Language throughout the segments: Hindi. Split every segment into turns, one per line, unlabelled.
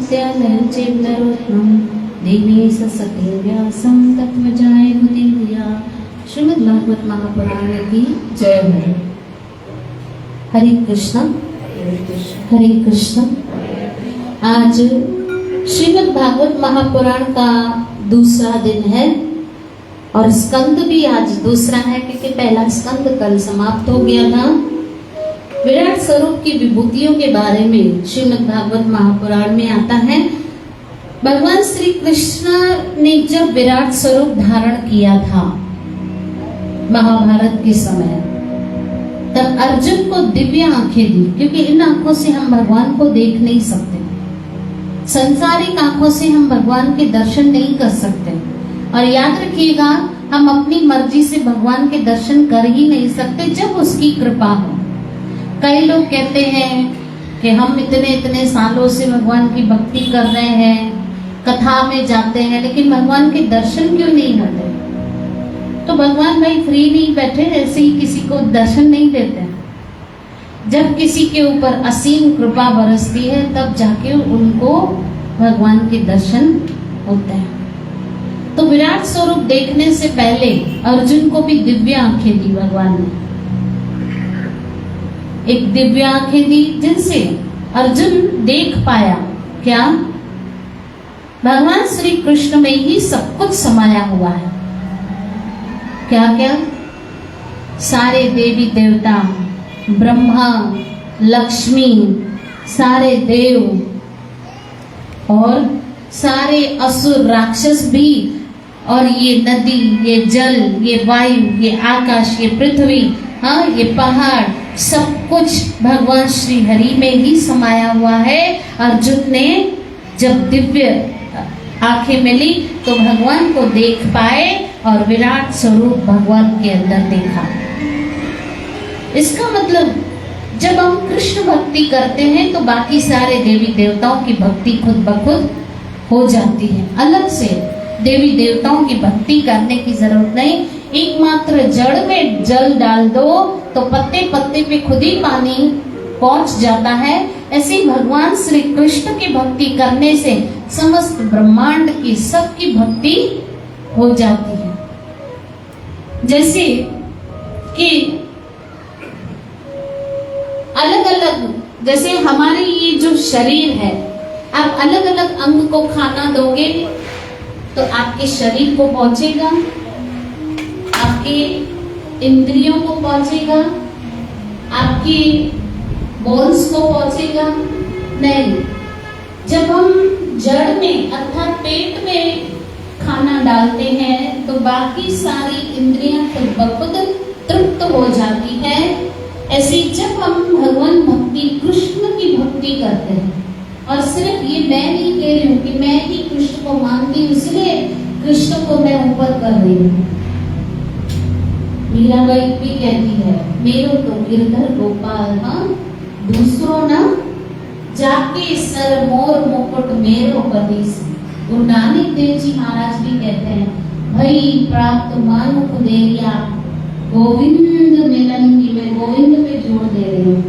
विद्यालयचेन्द्ररत्नं दिनेश सखे व्यासं तत्त्वजायमुदीर्या। श्रीमद् भागवत महापुराण की जय हो। हरे कृष्ण हरे कृष्ण। आज श्रीमद् भागवत महापुराण का दूसरा दिन है और स्कंद भी आज दूसरा है, क्योंकि पहला स्कंद कल समाप्त हो गया था। विराट स्वरूप की विभूतियों के बारे में श्रीमद् भागवत महापुराण में आता है। भगवान श्री कृष्ण ने जब विराट स्वरूप धारण किया था महाभारत के समय, तब अर्जुन को दिव्य आंखें दी, क्योंकि इन आंखों से हम भगवान को देख नहीं सकते। संसारिक आंखों से हम भगवान के दर्शन नहीं कर सकते। और याद रखिएगा, हम अपनी मर्जी से भगवान के दर्शन कर ही नहीं सकते जब उसकी कृपा हो। कई लोग कहते हैं कि हम इतने सालों से भगवान की भक्ति कर रहे हैं, कथा में जाते हैं, लेकिन भगवान के दर्शन क्यों नहीं होते? तो भगवान भाई फ्री नहीं बैठे, ऐसे ही किसी को दर्शन नहीं देते। जब किसी के ऊपर असीम कृपा बरसती है, तब जाके उनको भगवान के दर्शन होते हैं। तो विराट स्वरूप देखने से पहले अर्जुन को भी दिव्य आंखें दी भगवान ने। एक दिव्य आंखें दी जिनसे अर्जुन देख पाया क्या? भगवान श्री कृष्ण में ही सब कुछ समाया हुआ है। क्या क्या? सारे देवी देवता, ब्रह्मा, लक्ष्मी, सारे देव और सारे असुर राक्षस भी, और ये नदी, ये जल, ये वायु, ये आकाश, ये पृथ्वी, हाँ, ये पहाड़, सब कुछ भगवान श्री हरि में ही समाया हुआ है। अर्जुन ने जब दिव्य आंखें मिली तो भगवान को देख पाए और विराट स्वरूप भगवान के अंदर देखा। इसका मतलब जब हम कृष्ण भक्ति करते हैं तो बाकी सारे देवी देवताओं की भक्ति खुद ब खुद हो जाती है। अलग से देवी देवताओं की भक्ति करने की जरूरत नहीं। एकमात्र जड़ में जल डाल दो तो पत्ते पत्ते पे खुद ही पानी पहुंच जाता है। ऐसे भगवान श्री कृष्ण की भक्ति करने से समस्त ब्रह्मांड की सबकी भक्ति हो जाती है। जैसे कि अलग अलग, जैसे हमारे ये जो शरीर है, आप अलग अलग अंग को खाना दोगे तो आपके शरीर को पहुंचेगा, आपके इंद्रियों को पहुंचेगा, आपकी बोन्स को पहुंचेगा? नहीं। जब हम जड़ में अर्थात पेट में खाना डालते हैं तो बाकी सारी इंद्रियां खुद ब खुद तृप्त हो जाती है। ऐसे जब हम भगवान भक्ति, कृष्ण की भक्ति करते हैं, और सिर्फ ये मैं नहीं कह रही हूँ कि मैं ही कृष्ण को मानती हूँ इसलिए कृष्ण को मैं ऊपर कर रही हूँ। मीराबाई भी कहती है, मेरो तो गिरधर गोपाल, हाँ, दूसरों ना जाके सर मोर मुकुट मेरो पदीस। गुरु नानक देव जी महाराज भी कहते हैं, भई प्राप्त मानुख देरिया गोविंद मिलन की। मैं गोविंद पे जोड़ दे रही हूँ।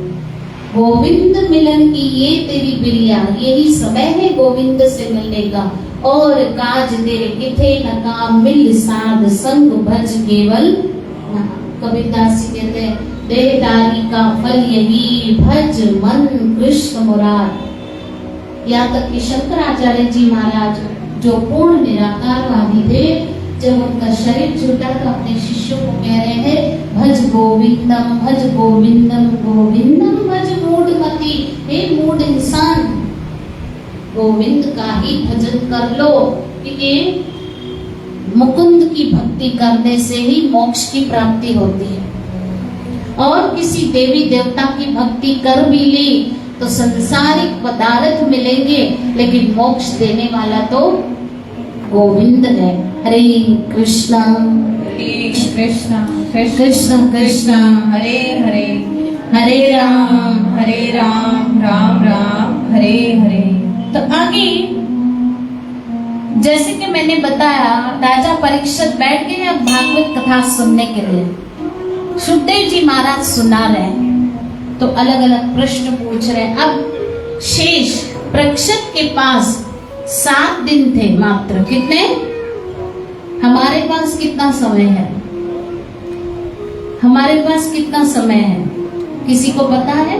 गोविंद मिलन की ये तेरी बिरिया, यही समय है गोविंद से मिलने का। और काज तेरे किथे न काम, मिल साध संग भज केवल। कबीरदास जी कहते हैं, देहदारी का फल यही, भज मन कृष्ण मुरार। यहाँ तक कि शंकराचार्य जी महाराज जो पूर्ण निराकारवादी थे, जब उनका शरीर छूटा तो अपने शिष्यों को कह रहे हैं, भज गोविंदम भज गोविंदम गोविंदम भज मूढ़मति। हे मूढ़ इंसान, गोविंद का ही भजन कर लो, क्योंकि मुकुंद की भक्ति करने से ही मोक्ष की प्राप्ति होती है। और किसी देवी देवता की भक्ति कर भी ली तो संसारिक पदार्थ मिलेंगे, लेकिन मोक्ष देने वाला तो गोविंद है। हरे कृष्णा
कृष्णा
कृष्ण कृष्ण
हरे हरे,
हरे
राम राम राम हरे हरे।
तो आगे जैसे कि मैंने बताया, राजा परीक्षित बैठ गए अब भागवत कथा सुनने के लिए। सुखदेव जी महाराज सुना रहे, तो अलग अलग प्रश्न पूछ रहे। अब शेष परीक्षित के पास 7 दिन थे मात्र। कितने? हमारे पास कितना समय है? हमारे पास कितना समय है? किसी को पता है?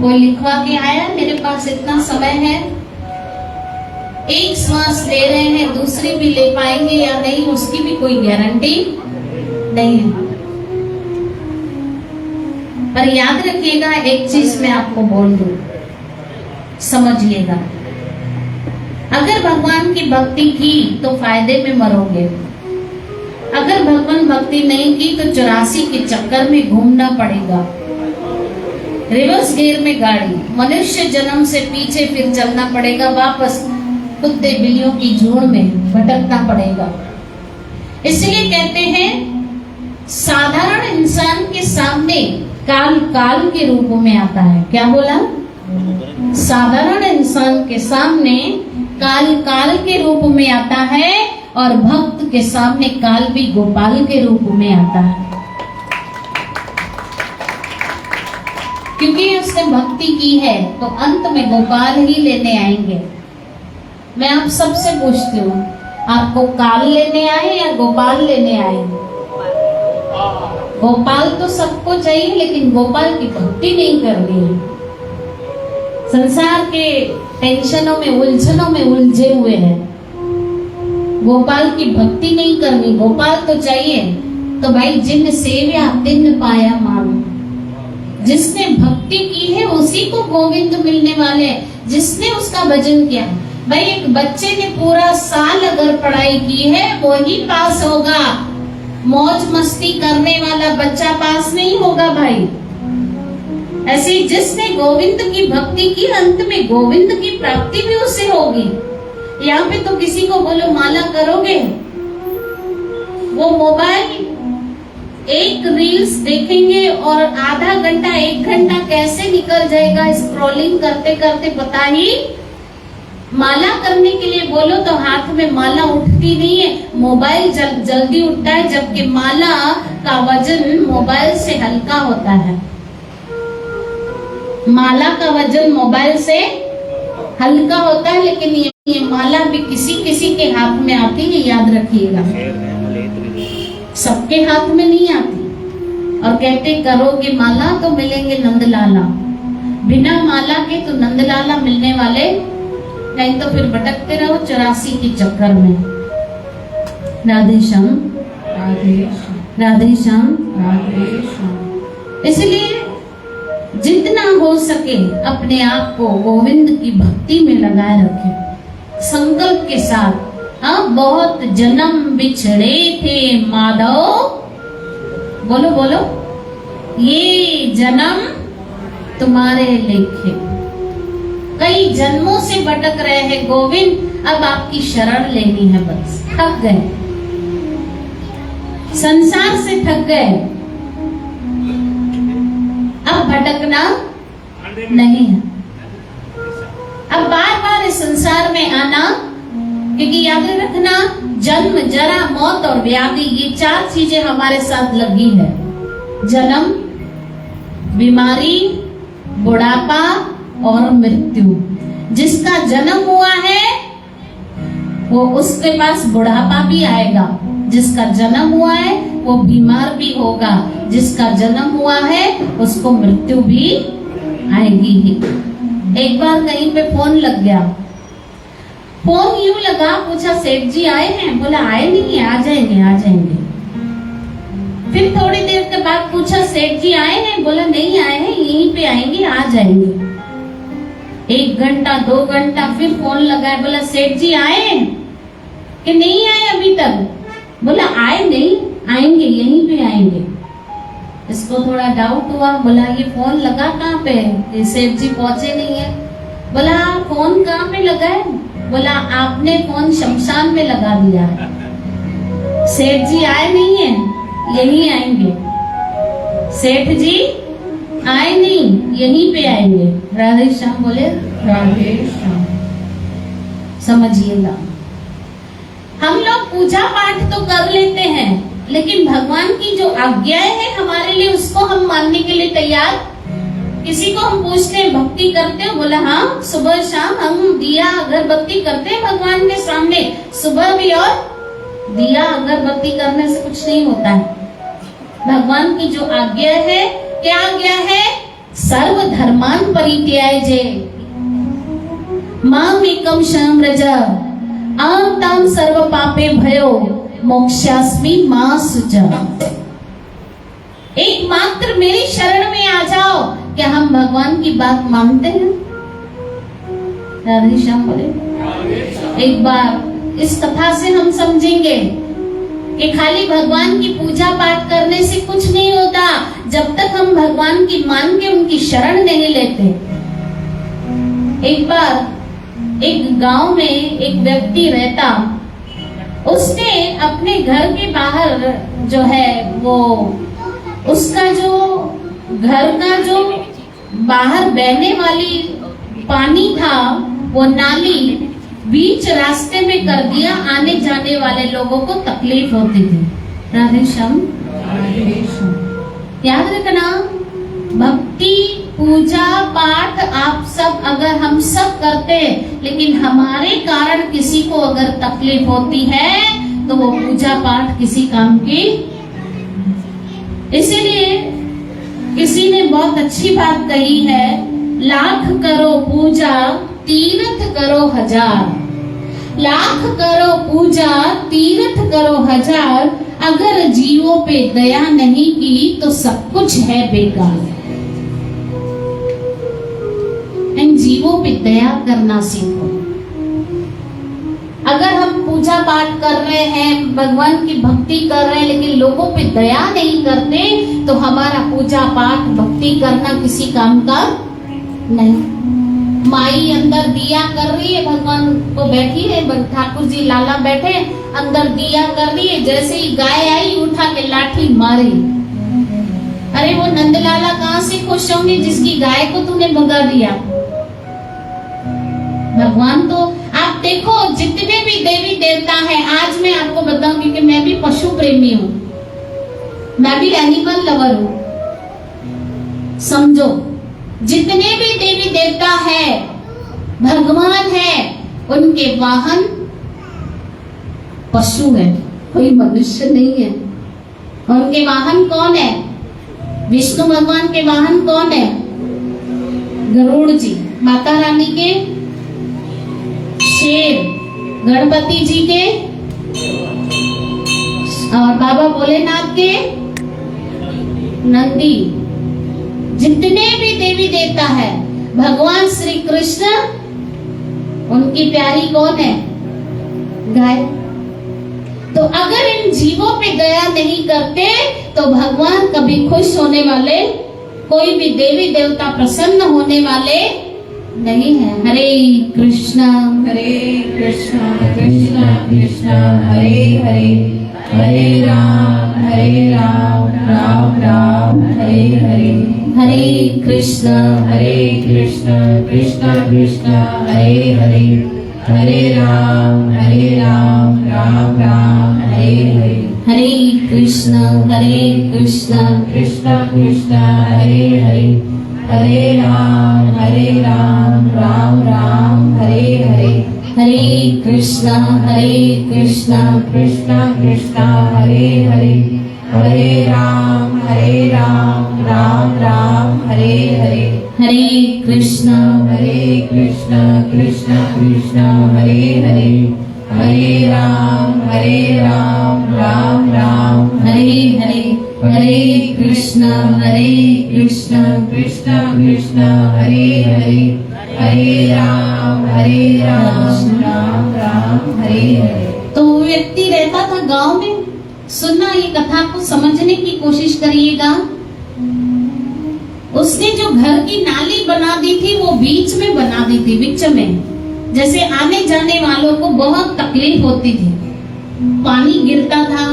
कोई लिखवा के आया मेरे पास इतना समय है? एक श्वास ले रहे हैं, दूसरी भी ले पाएंगे या नहीं उसकी भी कोई गारंटी नहीं है। पर याद रखिएगा, एक चीज मैं आपको बोल दूं, समझिएगा। अगर भगवान की भक्ति की तो फायदे में मरोगे, अगर भगवान भक्ति नहीं की तो 84 के चक्कर में घूमना पड़ेगा, रिवर्स गियर में गाड़ी, मनुष्य जन्म से पीछे फिर चलना पड़ेगा, वापस कुत्ते बिल्लियों की झुंड में भटकना पड़ेगा। इसलिए कहते हैं साधारण इंसान के सामने काल काल के रूप में आता है। क्या बोला? साधारण इंसान के सामने काल काल के रूप में आता है और भक्त के सामने काल भी गोपाल के रूप में आता है, क्योंकि उसने भक्ति की है तो अंत में गोपाल ही लेने आएंगे। मैं आप सबसे पूछती हूँ, आपको काल लेने आए या गोपाल लेने आए? गोपाल तो सबको चाहिए, लेकिन गोपाल की भक्ति नहीं करनी है। संसार के टेंशनों में, उलझनों में उलझे हुए हैं, गोपाल की भक्ति नहीं करनी। गोपाल तो चाहिए तो भाई जिन सेव्या तिन पाया मानो। जिसने भक्ति की है उसी को गोविंद मिलने वाले हैं, जिसने उसका भजन किया। भाई एक बच्चे ने पूरा साल अगर पढ़ाई की है वही पास होगा, मौज मस्ती करने वाला बच्चा पास नहीं होगा भाई। ऐसे जिसने गोविंद की भक्ति की अंत में गोविंद की प्राप्ति भी उससे होगी। यहाँ पे तो किसी को बोलो माला करोगे, वो मोबाइल एक रील्स देखेंगे और आधा घंटा 1 घंटा कैसे निकल जाएगा स्क्रॉलिंग करते करते पता ही। माला करने के लिए बोलो तो हाथ में माला उठती नहीं है, मोबाइल जल्दी उठता है, जबकि माला का वजन मोबाइल से हल्का होता है। माला का वजन मोबाइल से हल्का होता है, लेकिन ये माला भी किसी किसी के हाथ में आती है, याद रखिएगा, सबके हाथ में नहीं आती। और कहते करोगे माला तो मिलेंगे नंदलाला, बिना माला के तो नंदलाला मिलने वाले नहीं, तो फिर भटकते रहो 84 के चक्कर में। राधे श्याम, राधे श्याम। इसलिए जितना हो सके अपने आप को गोविंद की भक्ति में लगाए रखें, संकल्प के साथ। हाँ, बहुत जन्म बिछड़े थे माधव, बोलो बोलो, ये जन्म तुम्हारे लेखे। कई जन्मों से भटक रहे हैं गोविंद, अब आपकी शरण लेनी है, बस थक गए, संसार से थक गए, अब भटकना नहीं है। अब बार बार इस संसार में आना, क्योंकि याद रखना जन्म जरा मौत और व्याधि, ये 4 चीजें हमारे साथ लगी है। जन्म, बीमारी, बुढ़ापा और मृत्यु। जिसका जन्म हुआ है वो उसके पास बुढ़ापा भी आएगा, जिसका जन्म हुआ है वो बीमार भी होगा, जिसका जन्म हुआ है उसको मृत्यु भी आएगी ही। एक बार कहीं पे फोन लग गया, फोन यूं लगा, पूछा सेठ जी आए हैं? बोला आए नहीं है, आ जाएंगे आ जाएंगे। फिर थोड़ी देर के बाद पूछा सेठ जी आए हैं? बोला नहीं आए हैं, यहीं पे आएंगे, आ जाएंगे। 1 घंटा 2 घंटा फिर फोन लगाया, बोला सेठ जी आए हैं कि नहीं आए अभी तक? बोला आए नहीं, आएंगे, यहीं पे आएंगे। इसको थोड़ा डाउट हुआ, बोला ये फोन लगा कहाँ पे? ये सेठ जी पहुंचे नहीं है। बोला फोन कहाँ पे लगा है? बोला आपने फोन शमशान में लगा दिया है, सेठ जी आए नहीं है, यहीं आएंगे। सेठ जी आए नहीं, यहीं पे आएंगे। राधे श्याम बोले, राधे श्याम। समझिएगा, हम लोग पूजा पाठ तो कर लेते हैं, लेकिन भगवान की जो आज्ञाएं हैं हमारे लिए, उसको हम मानने के लिए तैयार किसी को हम पूछते हैं भक्ति करते हो, बोला हाँ सुबह शाम हम दिया अगरबत्ती करते हैं भगवान के सामने, सुबह भी और दिया अगरबत्ती करने से कुछ नहीं होता है। भगवान की जो आज्ञा है, क्या आज्ञा है? सर्व धर्मान परित्याज्य माम एकम शरणं व्रज अहं तां सर्व पापे भयो मोक्षास्मि मा शुचा। एकमात्र मेरी शरण में आ जाओ। क्या हम भगवान की बात मानते हैं? राधे श्याम बोले। एक बार इस कथा से हम समझेंगे कि खाली भगवान की पूजा पाठ करने से कुछ नहीं होता जब तक हम भगवान की मान के उनकी शरण नहीं लेते। एक बार एक गांव में एक व्यक्ति रहता, उसने अपने घर के बाहर जो है वो उसका जो घर का जो बाहर बहने वाली पानी था वो नाली बीच रास्ते में कर दिया, आने जाने वाले लोगों को तकलीफ होती थी। राधे श्याम। याद रखना, भक्ति पूजा पाठ आप सब अगर हम सब करते हैं, लेकिन हमारे कारण किसी को अगर तकलीफ होती है तो वो पूजा पाठ किसी काम की। इसीलिए किसी ने बहुत अच्छी बात कही है, लाख करो पूजा तीर्थ करो हजार। लाख करो पूजा तीर्थ करो हजार, अगर जीवों पे दया नहीं की तो सब कुछ है बेकार। इन जीवों पे दया करना सीखो। अगर हम पूजा पाठ कर रहे हैं, भगवान की भक्ति कर रहे हैं, लेकिन लोगों पे दया नहीं करते तो हमारा पूजा पाठ भक्ति करना किसी काम का नहीं। माई अंदर दिया कर रही है, भगवान को बैठी है, ठाकुर जी लाला बैठे अंदर दिया कर रही है, जैसे ही गाय आई उठा के लाठी मारी। अरे वो नंदलाला कहाँ से खुश होंगे जिसकी गाय को तूने भगा दिया। भगवान तो आप देखो जितने भी देवी देवता है, आज मैं आपको बताऊंगी कि मैं भी पशु प्रेमी हूँ, मैं भी एनिमल लवर हूँ। समझो जितने भी देवी देवता है, भगवान है, उनके वाहन पशु है, कोई मनुष्य नहीं है। उनके वाहन कौन है? विष्णु भगवान के वाहन कौन है? गरुड़ जी। माता रानी के शेर, गणपति जी के और बाबा भोलेनाथ के नंदी। जितने भी देवी देवता है, भगवान श्री कृष्ण उनकी प्यारी कौन है? गाय। तो अगर इन जीवों पे दया नहीं करते तो भगवान कभी खुश होने वाले, कोई भी देवी देवता प्रसन्न होने वाले नहीं है। हरे कृष्णा कृष्णा कृष्णा हरे हरे, हरे राम राम राम हरे हरे, हरे कृष्णा कृष्णा कृष्णा हरे हरे, हरे राम राम राम हरे हरे, हरे कृष्णा कृष्णा कृष्णा हरे हरे, हरे राम राम राम हरे हरे, हरे कृष्णा कृष्णा कृष्णा हरे हरे, हरे राम राम राम हरे हरे, हरे कृष्णा कृष्णा कृष्णा हरे हरे, हरे राम राम राम हरे हरे, हरे कृष्णा कृष्णा कृष्णा हरे हरे, हरे राम राम राम हरे हरे। तो वो व्यक्ति रहता था गांव में। सुनना, ये कथा को समझने की कोशिश करिएगा। उसने जो घर की नाली बना दी थी वो बीच में बना दी थी, बीच में, जैसे आने जाने वालों को बहुत तकलीफ होती थी। पानी गिरता था,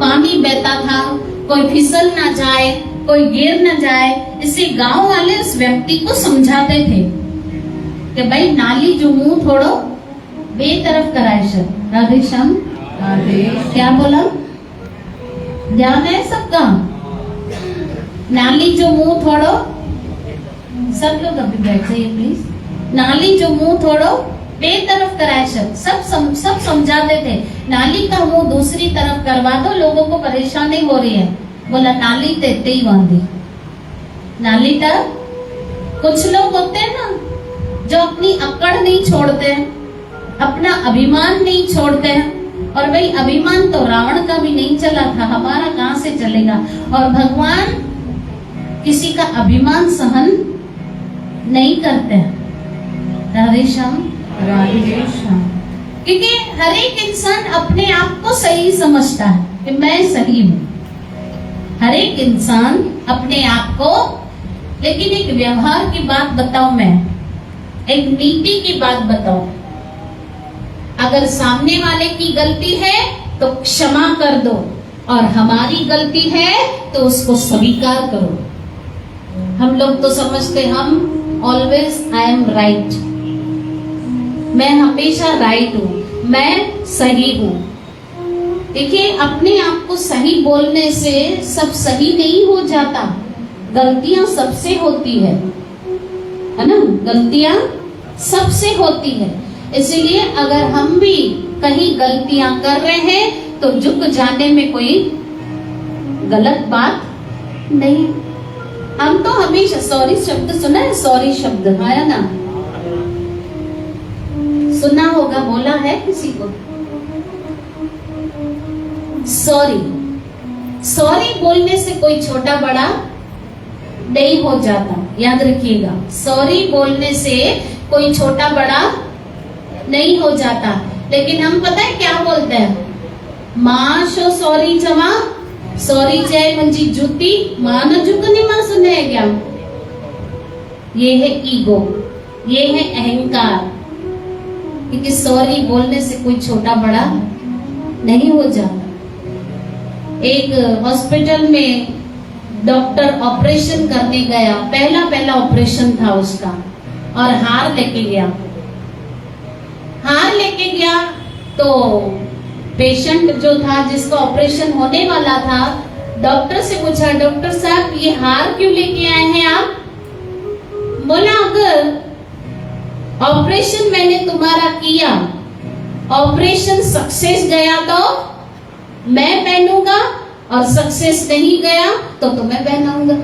पानी बहता था, कोई फिसल ना जाए, कोई गिर ना जाए। इससे गांव वाले उस व्यक्ति को समझाते थे कि भाई नाली जो मुंह थोड़ो बेतरफ कराए। सर राधे श्याम। क्या बोला? ध्यान है सबका? नाली जो मुंह थोड़ो सब लोग अभी बैठ जाइए प्लीज। नाली जो मुंह थोड़ो बे तरफ कराए सब समझाते थे, नाली का मुंह दूसरी तरफ करवा दो, लोगों को परेशानी हो रही है। बोला नाली तेते ही बांधी नाली टा। कुछ लोग होते हैं ना जो अपनी अकड़ नहीं छोड़ते हैं, अपना अभिमान नहीं छोड़ते हैं। और भाई अभिमान तो रावण का भी नहीं चला था, हमारा कहां से चलेगा। और भगवान किसी का अभिमान सहन नहीं करते हैं। राधे श्याम
राधे श्याम।
क्योंकि हर एक इंसान अपने आप को सही समझता है कि मैं सही हूं, हर एक इंसान अपने आप को। लेकिन एक व्यवहार की बात बताऊं, मैं एक नीति की बात बताऊं, अगर सामने वाले की गलती है तो क्षमा कर दो, और हमारी गलती है तो उसको स्वीकार करो। हम लोग तो समझते हम ऑलवेज आई एम राइट, मैं हमेशा राइट हूं, मैं सही हूं। देखिए अपने आप को सही बोलने से सब सही नहीं हो जाता, गलतियां सबसे होती है ना, गलतियां सबसे होती है। इसलिए अगर हम भी कहीं गलतियां कर रहे हैं तो झुक जाने में कोई गलत बात नहीं। हम तो हमेशा सॉरी शब्द सुना है, सॉरी शब्द आया ना, सुना होगा, बोला है किसी को? सॉरी, सॉरी बोलने से कोई छोटा बड़ा नहीं हो जाता, याद रखिएगा। सॉरी बोलने से कोई छोटा बड़ा नहीं हो जाता। लेकिन हम पता है क्या बोलते हैं, माँ शो सॉरी जमा, सॉरी जय मंजी जूती, माँ न झुकनी माँ सुने है क्या? ये है ईगो, ये है अहंकार। क्योंकि सॉरी बोलने से कोई छोटा बड़ा नहीं हो जाता। एक हॉस्पिटल में डॉक्टर ऑपरेशन करने गया, पहला ऑपरेशन था उसका, और हार लेके गया। हार लेके गया तो पेशेंट जो था, जिसका ऑपरेशन होने वाला था, डॉक्टर से पूछा, डॉक्टर साहब ये हार क्यों लेके आए हैं आप? बोला अगर ऑपरेशन मैंने तुम्हारा किया, ऑपरेशन सक्सेस गया तो मैं पहनूंगा, और सक्सेस नहीं गया तो तुम्हें पहनाऊंगा।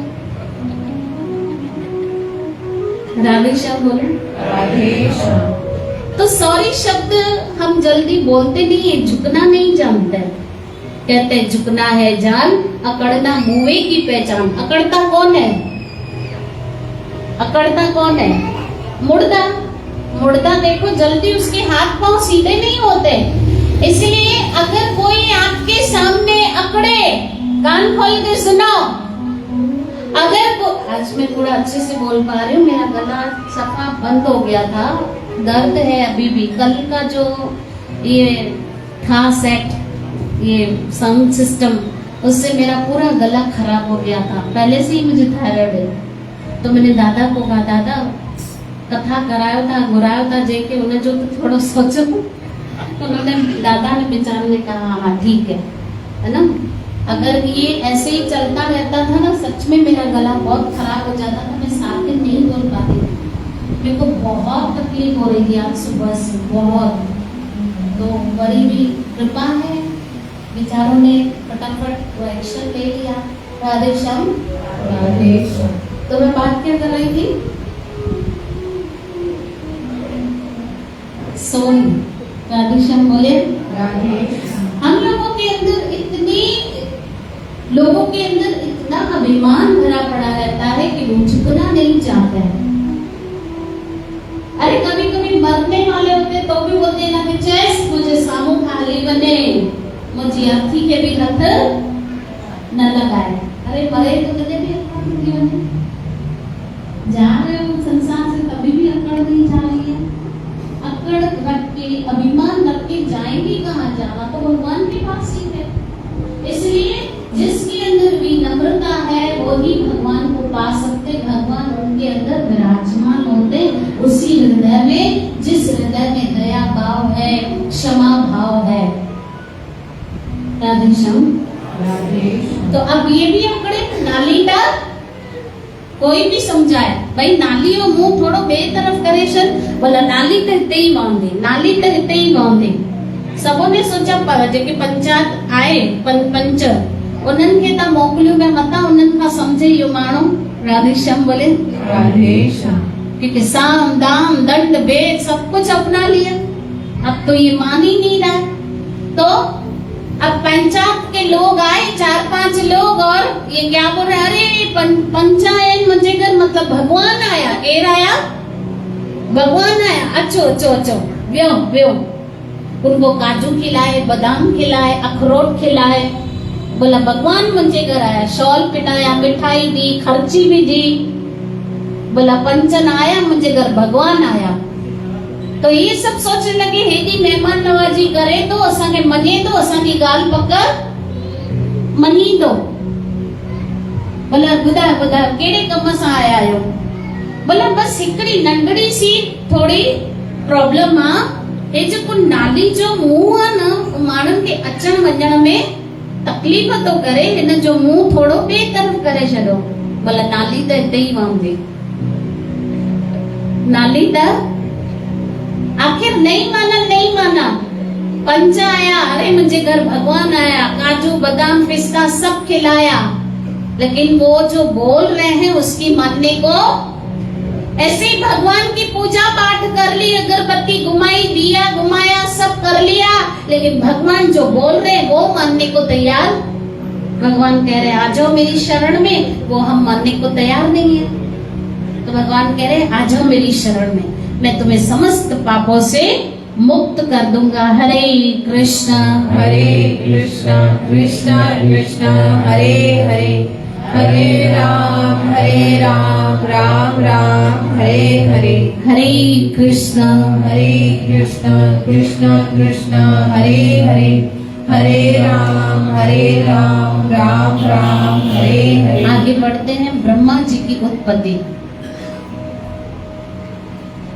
राधे श्याम बोलो।
राधे श्याम।
तो सॉरी शब्द हम जल्दी बोलते नहीं है, झुकना नहीं जानते। कहते हैं झुकना है जान, अकड़ना मुए की पहचान। अकड़ता कौन है? अकड़ता कौन है? मुर्दा। मुर्दा देखो जल्दी उसके हाथ पांव सीधे नहीं होते। इसलिए अगर कोई आपके सामने अकड़े, कान खोल के सुनो। अगर आज मैं थोड़ा अच्छे से बोल पा रही हूँ, मेरा गला सफा बंद हो गया था, दर्द है अभी भी। कल का जो ये था सेट, ये साउंड सिस्टम, उससे मेरा पूरा गला खराब हो गया था। पहले से ही मुझे थायराइड है। तो मैंने दादा को कहा, दादा कथा करायो था, गुरायो था जेके उन्हें जो तो थोड़ा सोचो। तो उन्होंने, दादा ने बेचारे ने कहा हाँ ठीक है ना। अगर ये ऐसे ही चलता रहता था ना, सच में मेरा गला बहुत खराब हो जाता था, मैं साथ नहीं बोल पाती थी। मेरे को बहुत तकलीफ हो रही थी आज सुबह से, बहुत। तो बड़ी भी कृपा है, बेचारों ने फटाफट वो एक्शन ले लिया। राधे श्याम।
राधे श्याम।
तो मैं बात क्या कर रही थी? सोन। राधे श्याम बोले।
राधे।
हम लोगों के अंदर इतना अभिमान भरा पड़ा रहता है कि वो झुकना नहीं चाहते हैं। अरे कभी कभी मरने वाले होते तो भी बोलते हैं ना कि चेस मुझे सामू खाली बने, मुझे अर्थी के भी रथ न लगाए। अरे मरे तो कदे भी अकड़ बने, जा रहे हो संसार से तभी भी अकड़ नहीं जा रही है। अकड़ रख के, अभिमान रख के जाएंगे कहाँ? जाना तो भगवान के पास ही है। इसलिए जिसके अंदर विनम्रता है वो ही भगवान को पा सकते। भगवान उनके अंदर विराजमान होते, उसी हृदय में, जिस हृदय में दया भाव है, क्षमा भाव है। राधे श्याम।
राधे।
तो अब ये भी अकड़े नाली डाल, कोई भी समझाए भाई नाली और मुंह थोड़ो बे तरफ करे छन, बोला नाली तो हिते ही वांदे, नाली तो हिते ही वांदे। सबोने सोचा पर जेके पंचायत आए पंच उन्हनि खे त मोकिलियो मैं मता उन्हनि खां समझे इहो माण्हू। राधेश्याम बोले
राधेश्याम।
कि साम दाम दंड भेद सब कुछ अपना लिया, अब तो ये मान ही नहीं रहा। तो अब पंचायत के लोग आए 4-5 लोग और ये क्या बोल रहे, अरे पंचायत मुझे घर मतलब भगवान आया। केर आया? भगवान आया। अच्छो अच्छो अच्छो व्यो व्यो। उनको काजू खिलाए, बादाम खिलाए, अखरोट खिलाए। बोला भगवान मुझे घर आया, शॉल पिटाया, मिठाई दी, खर्ची भी दी। बोला पंचन आया मुझे घर, भगवान आया। तो ये सब सोचने लगे हेडी मेहमान नवाजी करे तो असांखे मने दो, असांजी गाल पक्का मनी दो। बोला ॿुधायो ॿुधायो कहिड़े कम सां आया आहियो? बोला बस हिकिड़ी नंढड़ी सी थोड़ी प्रॉब्लम आ, हे जेको नाली जो मुंहुं आहे न माण्हुनि खे अचण वञण में तकलीफ़ तो करे, हिन जो मुंहुं थोड़ो ॿिए तरफ़ करे छॾो। बोला नाली त हिते ई वांदी, नाली त आखिर नहीं माना। पंच आया, अरे मुझे घर भगवान आया, काजू बादाम पिस्ता सब खिलाया, लेकिन वो जो बोल रहे हैं उसकी मानने को ऐसे ही भगवान की पूजा पाठ कर ली, अगरबत्ती घुमाई, दिया घुमाया, सब कर लिया, लेकिन भगवान जो बोल रहे हैं वो मानने को तैयार। भगवान कह रहे आ जाओ मेरी शरण में, वो हम मानने को तैयार नहीं है। तो भगवान कह रहे आ जाओ मेरी शरण में, मैं तुम्हें समस्त पापों से मुक्त कर दूंगा। हरे कृष्ण
कृष्ण कृष्ण कृष्ण हरे हरे, हरे राम राम राम हरे हरे।
हरे कृष्ण
कृष्ण कृष्ण हरे हरे, हरे राम राम राम हरे हरे।
आगे बढ़ते हैं। ब्रह्मा जी की उत्पत्ति।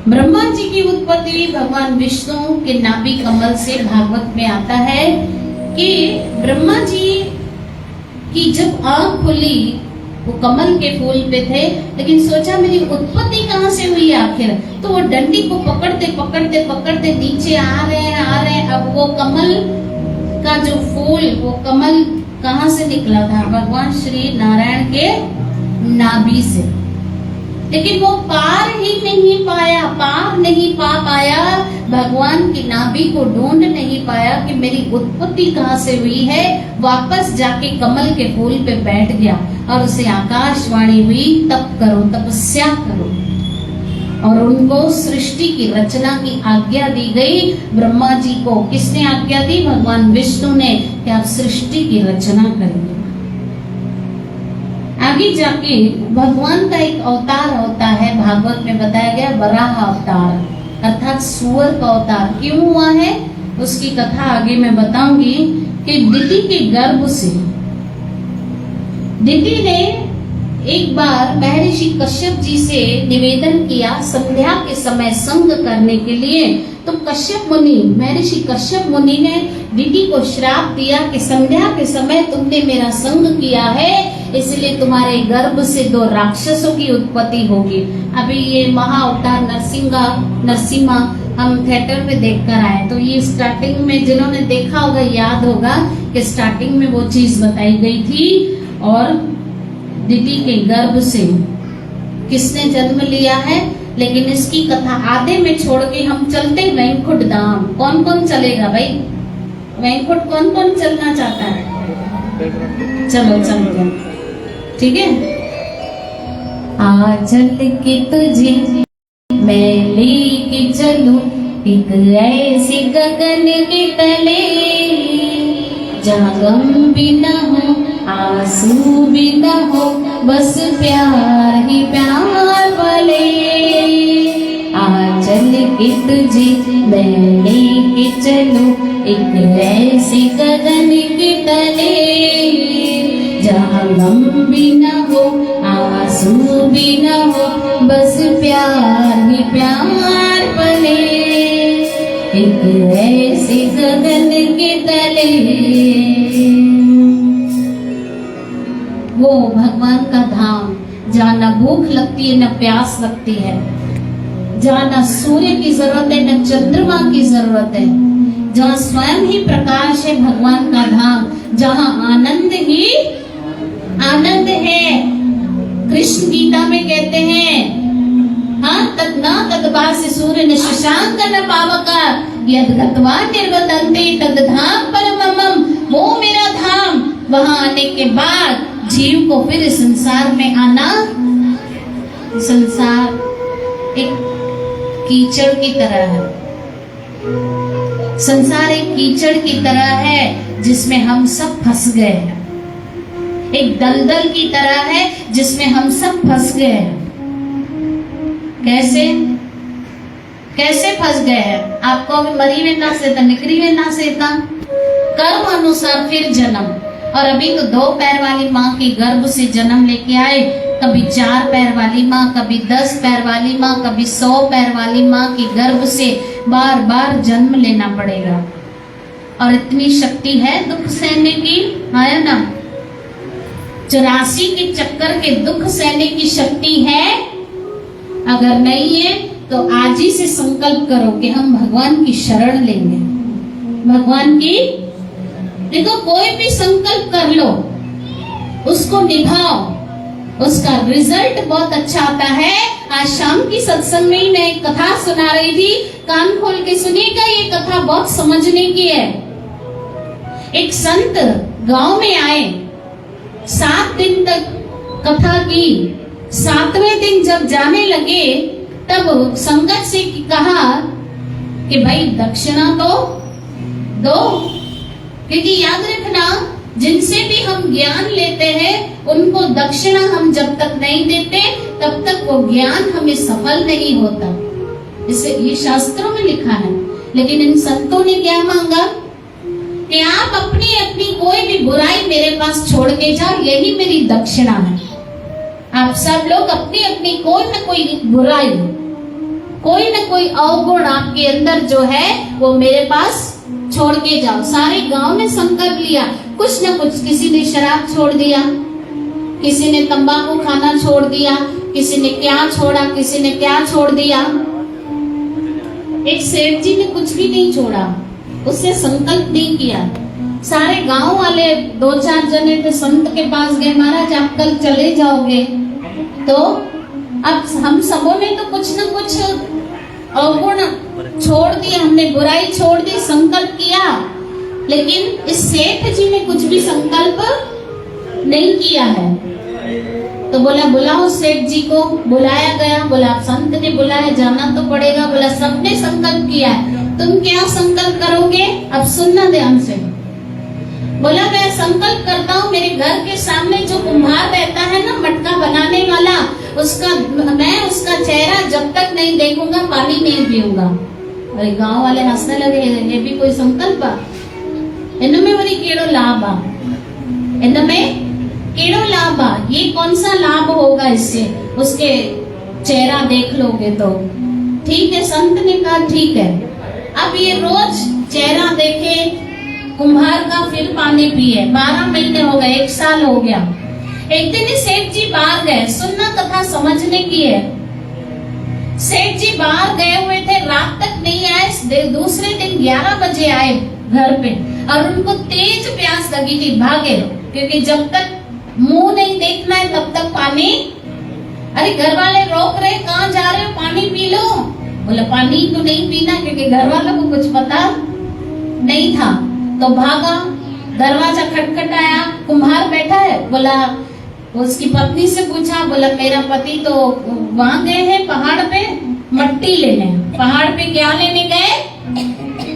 ब्रह्मा जी की उत्पत्ति भगवान विष्णु के नाभि कमल से भागवत में आता है कि ब्रह्मा जी की जब आंख खुली वो कमल के फूल पे थे, लेकिन सोचा मेरी उत्पत्ति कहाँ से हुई आखिर। तो वो डंडी को पकड़ते पकड़ते पकड़ते नीचे आ रहे हैं। अब वो कमल का जो फूल, वो कमल कहाँ से निकला था? भगवान श्री नारायण के नाभि से। लेकिन वो पार नहीं पा पाया, भगवान की नाभि को ढूंढ नहीं पाया कि मेरी उत्पत्ति कहाँ से हुई है। वापस जाके कमल के फूल पे बैठ गया और उसे आकाशवाणी हुई, तप करो, तपस्या करो। और उनको सृष्टि की रचना की आज्ञा दी गई। ब्रह्मा जी को किसने आज्ञा दी? भगवान विष्णु ने, कि आप सृष्टि की रचना करेंगे। आगे जाके भगवान का एक अवतार होता है, भागवत में बताया गया वराह अवतार, अर्थात सुअर का अवतार। क्यों हुआ है उसकी कथा आगे मैं बताऊंगी। कि दिति के गर्भ से दिति ने एक बार महर्षि कश्यप जी से निवेदन किया संध्या के समय संग करने के लिए। तो कश्यप मुनि, महर्षि कश्यप मुनि ने दिति को श्राप दिया कि संध्या के समय तुमने मेरा संग किया है, इसलिए तुम्हारे गर्भ से 2 राक्षसों की उत्पत्ति होगी। अभी ये महाअवतार नरसिम्हा हम थिएटर में देखकर आए, तो ये स्टार्टिंग में जिन्होंने देखा होगा याद होगा कि स्टार्टिंग में वो चीज बताई गई थी। और दिति के गर्भ से किसने जन्म लिया है, लेकिन इसकी कथा आधे में छोड़ के हम चलते वैकुंठ धाम। कौन कौन चलेगा भाई? वैकुंठ कौन कौन चलना चाहता है? चलो चलते, ठीक है। आ चल के तुझे मैं लेके चलूं एक ऐसे गगन के तले, जहाँ गम भी न हो, आंसू भी न हो, बस प्यार ही प्यार पले। आ चल के तुझे मैं लेके चलूं एक ऐसे गगन के तले, जहाँ गम भी न हो, आंसू भी न हो, बस प्यार ही प्यार पले। एक ऐसे गगन के तले। वो भगवान का धाम जहाँ न भूख लगती है न प्यास लगती है, जहाँ न सूर्य की जरूरत है न चंद्रमा की जरूरत है, जहाँ स्वयं ही प्रकाश है भगवान का धाम, जहाँ आनंद ही आनंद है। कृष्ण गीता में कहते हैं, हाँ, तद न तदभासि सूर्य न शशांक न पावका यद गत्वा निर्वदन्ते तद धाम परममम। वो मेरा धाम, वहां आने के बाद जीव को फिर संसार में आना, संसार एक कीचड़ की तरह है, संसार एक कीचड़ की तरह है जिसमें हम सब फंस गए हैं, एक दलदल की तरह है जिसमें हम सब फंस गए हैं। कैसे कैसे फंस गए हैं? आपको अभी मरी वे ना सेता, निकरी वे ना सेता, कर्म अनुसार फिर जन्म। और अभी तो 2 पैर वाली माँ के गर्भ से जन्म लेके आए, कभी 4 पैर वाली माँ, कभी 10 पैर वाली माँ, कभी 100 पैर वाली माँ के गर्भ से बार बार जन्म लेना पड़ेगा। और इतनी शक्ति है दुख सहने की, है ना? 84 के चक्कर के दुख सहने की शक्ति है? अगर नहीं है तो आज ही से संकल्प करो कि हम भगवान की शरण लेंगे, भगवान की। देखो, कोई भी संकल्प कर लो, उसको निभाओ, उसका रिजल्ट बहुत अच्छा आता है। आज शाम की सत्संग में ही मैं एक कथा सुना रही थी, कान खोल के सुनिएगा, ये कथा बहुत समझने की है। एक संत गांव में आए, 7 दिन तक कथा की। 7वें दिन जब जाने लगे तब संगत से कहा कि भाई दक्षिणा तो दो, क्योंकि याद रखना, जिनसे भी हम ज्ञान लेते हैं उनको दक्षिणा हम जब तक नहीं देते तब तक वो ज्ञान हमें सफल नहीं होता। इसे ये शास्त्रों में लिखा है। लेकिन इन संतों ने क्या मांगा कि आप अपनी अपनी कोई भी बुराई मेरे पास छोड़ के जाओ, यही मेरी दक्षिणा है। आप सब लोग अपनी अपनी कोई न कोई बुराई, कोई न कोई अवगुण आपके अंदर जो है वो मेरे पास छोड़ के जाओ। सारे गांव ने संकल्प लिया, कुछ न कुछ, किसी ने शराब छोड़ दिया, किसी ने तंबाकू खाना छोड़ दिया, किसी ने क्या छोड़ा, किसी ने क्या छोड़ दिया। एक सेठ जी ने कुछ भी नहीं छोड़ा, उससे संकल्प नहीं किया। सारे गांव वाले 2-4 जने थे, संत के पास गए, महाराज आप कल चले जाओगे। तो अब हम सबों ने तो कुछ न कुछ अवगुण छोड़ दिए, हमने बुराई छोड़ दी, संकल्प किया, लेकिन इस सेठ जी ने कुछ भी संकल्प नहीं किया है। तो बोला बुलाओ सेठ जी को। बुलाया गया, बोला संत ने बुलाया, जाना तो पड़ेगा। बोला सबने संकल्प किया है, तुम क्या संकल्प करोगे? अब सुनना ध्यान से। बोला मैं संकल्प करता हूँ, मेरे घर के सामने जो कुम्हार रहता है ना, मटका बनाने वाला, मैं उसका चेहरा जब तक नहीं देखूंगा पानी नहीं पीऊंगा। अरे गांव वाले हंसने लगे, ये भी कोई संकल्प? इनमें बड़ी केड़ो लाभ आ, इनमें केड़ो लाभ आ, ये कौन सा लाभ होगा इससे? उसके चेहरा देख लोगे तो ठीक है। संत ने कहा ठीक है। अब ये रोज चेहरा देखे कुम्हार का, फिर पानी पिए। 12 महीने हो गए, 1 साल हो गया। एक दिन ही सेठ जी बाहर गए, सुनना कथा समझने की है। सेठ जी बाहर गए हुए थे, रात तक नहीं आए। दूसरे दिन 11 बजे आए घर पे, और उनको तेज प्यास लगी थी। भागे, क्योंकि जब तक मुंह नहीं देखना है तब तक पानी। अरे घर वाले रोक रहे, कहाँ जा रहे हो, पानी पी लो। बोला पानी तो नहीं पीना, क्योंकि घर वालों को कुछ पता नहीं था। तो भागा, दरवाजा खटखटाया, कुम्हार बैठा है। बोला, उसकी पत्नी से पूछा, बोला मेरा पति तो वहां गए हैं पहाड़ पे मट्टी लेने। पहाड़ पे क्या लेने गए?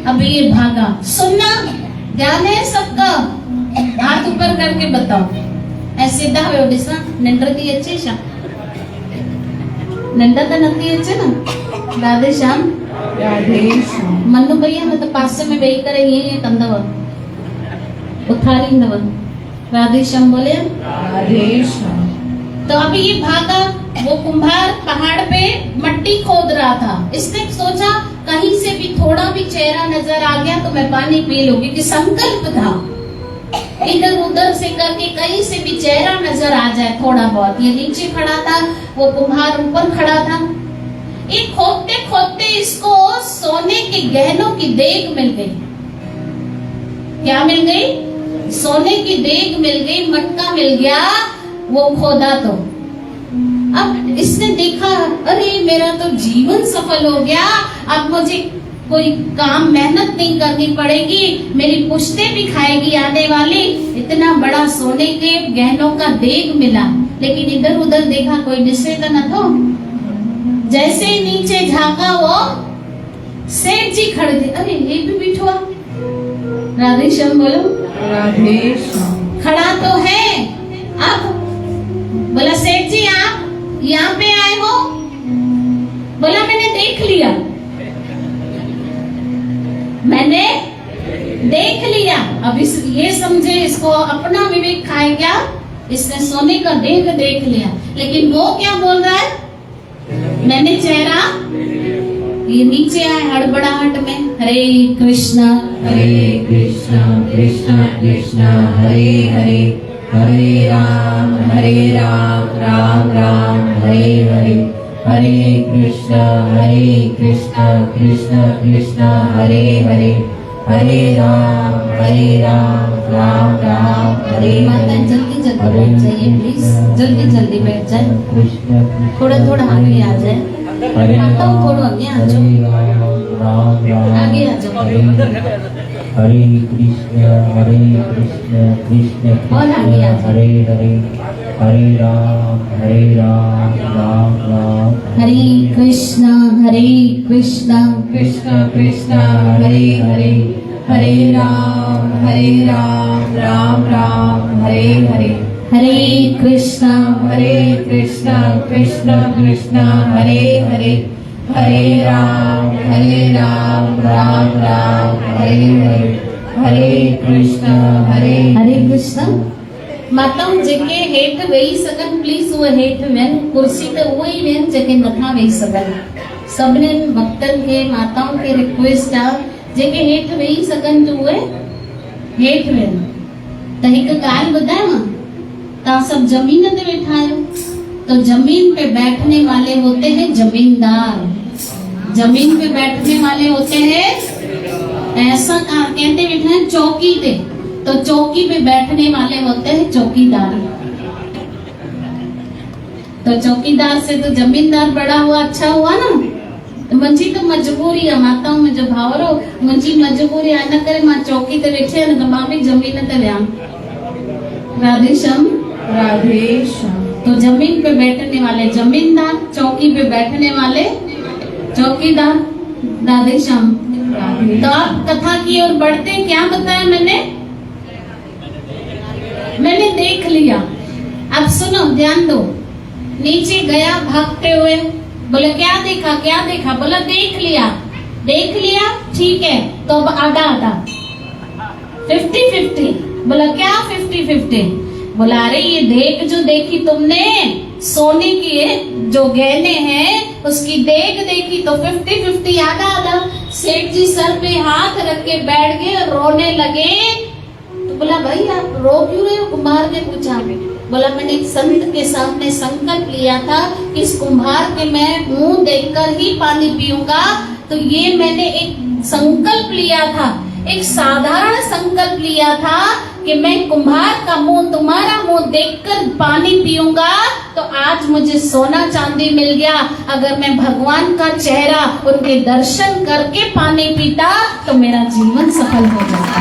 अभी ये भागा। सुनना ध्यान है सबका, हाथ ऊपर करके बताओ। ऐसे सीधा हुए ओडिसा निंद्रती अच्छे शा निंदा नती अच्छे ना। राधे श्याम,
राधे श्याम।
मनु भैया मैं तो पास में बेई करे ये कंदव उठारी नवन। राधे श्याम बोले,
राधे श्याम।
तो अभी ये भागा। वो कुम्हार पहाड़ पे मट्टी खोद रहा था। इसने सोचा कहीं से भी थोड़ा भी चेहरा नजर आ गया तो मैं पानी पी लूंगी, कि संकल्प था। इधर उधर से करके कहीं से भी चेहरा नजर आ जाए थोड़ा बहुत। ये नीचे खड़ा था, वो कुम्हार ऊपर खड़ा था। ये खोदते खोदते इसको सोने के गहनों की देग मिल गई। क्या मिल गई? सोने की देग मिल गई, मटका मिल गया। वो खोदा तो अब इसने देखा, अरे मेरा तो जीवन सफल हो गया, अब मुझे कोई काम मेहनत नहीं करनी पड़ेगी, मेरी पुश्तें भी खाएगी आने वाली। इतना बड़ा सोने के गहनों का देग मिला। लेकिन इधर उधर देखा, कोई निश्चय का न था। जैसे ही नीचे झांका, वो सेठ जी खड़े थे। अरे ये भी बिठवा। राधे श्याम बोलो।
राधे श्याम।
खड़ा तो है। अब बोला, सेठ जी आप यहाँ पे आए हो? बोला, मैंने देख लिया, मैंने देख लिया। अब इस ये समझे इसको अपना विवेक खाए क्या, इसने सोने का देग देख लिया। लेकिन वो क्या बोल रहा है? मैंने चेहरा, ये नीचे आए हड़बड़ाहट में, हरे कृष्णा
कृष्ण कृष्ण हरे हरे, हरे राम राम राम हरे हरे, हरे कृष्ण कृष्ण कृष्ण हरे हरे, हरे राम राम राम हरे
माता
हरे।
जल्दी जल्दी बैठ जाइए प्लीज, जल्दी जल्दी बैठ जाए, थोड़ा थोड़ा आगे आ जाए। माता थोड़ा आगे आ जाओ, आगे आ जाओ।
हरे कृष्ण कृष्ण
और आगे आ जाओ।
हरे हरे, हरे राम राम राम
हरे कृष्णा कृष्ण
कृष्ण हरे हरे, हरे राम राम राम हरे हरे,
हरे कृष्णा
कृष्ण कृष्ण हरे हरे, हरे राम राम राम हरे हरे, हरे कृष्ण
हरे कृष्ण। माताऊं जेके हेठ वेही सघन प्लीज उहे हेठ वेहन, कुर्सी ते उहे ई वेहन जेके नथा वेही सघन। सभिनी भक्तन खे माताउन खे रिक्वेस्ट आ, जेके हेठ वेही सघन तो उहे हेठ वेहन। त हिकु ॻाल्हि ॿुधायांव, तव्हां सब जमीन ते वेठा आहियो, तो जमीन पे बैठने वाले होते हैं जमींदार। जमीन पे बैठने वाले होते हैं, ऐसा कहते बैठे हैं चौकी पे, तो चौकी पे बैठने वाले होते हैं चौकीदार। तो चौकीदार से तो जमींदार बड़ा हुआ, अच्छा हुआ ना। तो मुंहिंजी तो मजबूरी है, माताऊं मुंहिंजो भावरो, मुंहिंजी मजबूरी आहे, न करे मां चौकी ते वेठी आहियां त मां बि जमीन ते वियां। राधे श्याम। तो जमीन पे बैठने वाले जमींदार, चौकी पे बैठने वाले चौकीदार। राधे श्याम। तो आप कथा की ओर बढ़ते, क्या बताया मैंने देख लिया। अब सुनो, ध्यान दो। नीचे गया भागते हुए, बोले क्या देखा? बोला देख लिया, ठीक है। तो अब आधा 50-50। बोला क्या 50-50? बोला अरे ये देख जो देखी तुमने, सोने की जो गहने हैं उसकी देख देखी तो 50-50 आधा। सेठ जी सर पे हाथ रख के बैठ गए और रोने लगे। तो बोला भाई आप रो क्यों रहे हो? कुम्हार ने पूछा। बोला मैंने एक संत के सामने संकल्प लिया था कि इस कुम्हार के मैं मुंह देखकर ही पानी पीऊंगा। तो ये मैंने एक संकल्प लिया था, एक साधारण संकल्प लिया था कि मैं कुम्हार का मुंह, तुम्हारा मुंह देखकर पानी पीऊंगा। तो आज मुझे सोना चांदी मिल गया। अगर मैं भगवान का चेहरा, उनके दर्शन करके पानी पीता तो मेरा जीवन सफल हो जाता।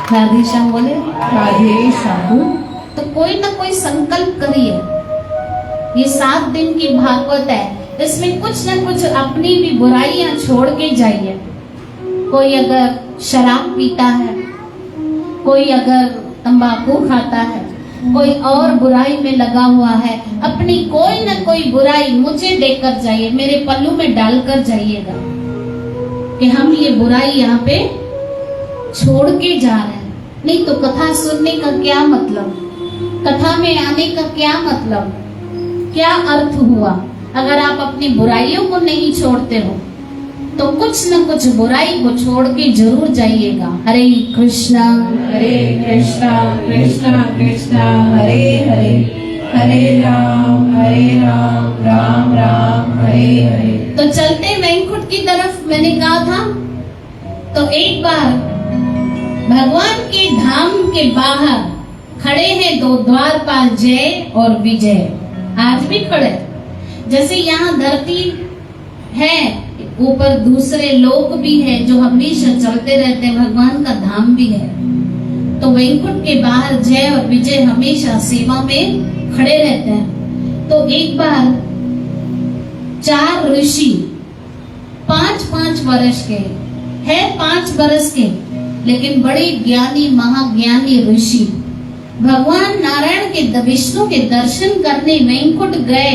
राधे श्याम बोले।
राधे श्याम।
तो कोई ना कोई संकल्प करिए। ये 7 दिन की भागवत है, इसमें कुछ न कुछ अपनी भी बुराइयां छोड़ के जाइए। कोई अगर शराब पीता है, कोई अगर तंबाकू खाता है, कोई और बुराई में लगा हुआ है, अपनी कोई न कोई बुराई मुझे देकर जाइए, मेरे पल्लू में डालकर जाइएगा कि हम ये बुराई यहाँ पे छोड़ के जा रहे हैं। नहीं तो कथा सुनने का क्या मतलब, कथा में आने का क्या मतलब, क्या अर्थ हुआ अगर आप अपनी बुराइयों को नहीं छोड़ते हो। तो कुछ न कुछ बुराई को छोड़ के जरूर जाइएगा। हरे कृष्णा
कृष्णा कृष्णा हरे हरे, हरे राम राम राम हरे हरे।
तो चलते वैकुंठ की तरफ मैंने कहा था। तो एक बार भगवान के धाम के बाहर खड़े हैं दो द्वारपाल, जय और विजय। आज भी खड़े, जैसे यहाँ धरती है, ऊपर दूसरे लोग भी हैं जो हमेशा चलते रहते हैं, भगवान का धाम भी है। तो वैकुंठ के बाहर जय और विजय हमेशा सेवा में खड़े रहते हैं। तो एक बार 4 ऋषि 5-5 वर्ष के है, 5 वर्ष के, लेकिन बड़े ज्ञानी महाज्ञानी ऋषि भगवान नारायण के विष्णु के दर्शन करने वैकुंठ गए।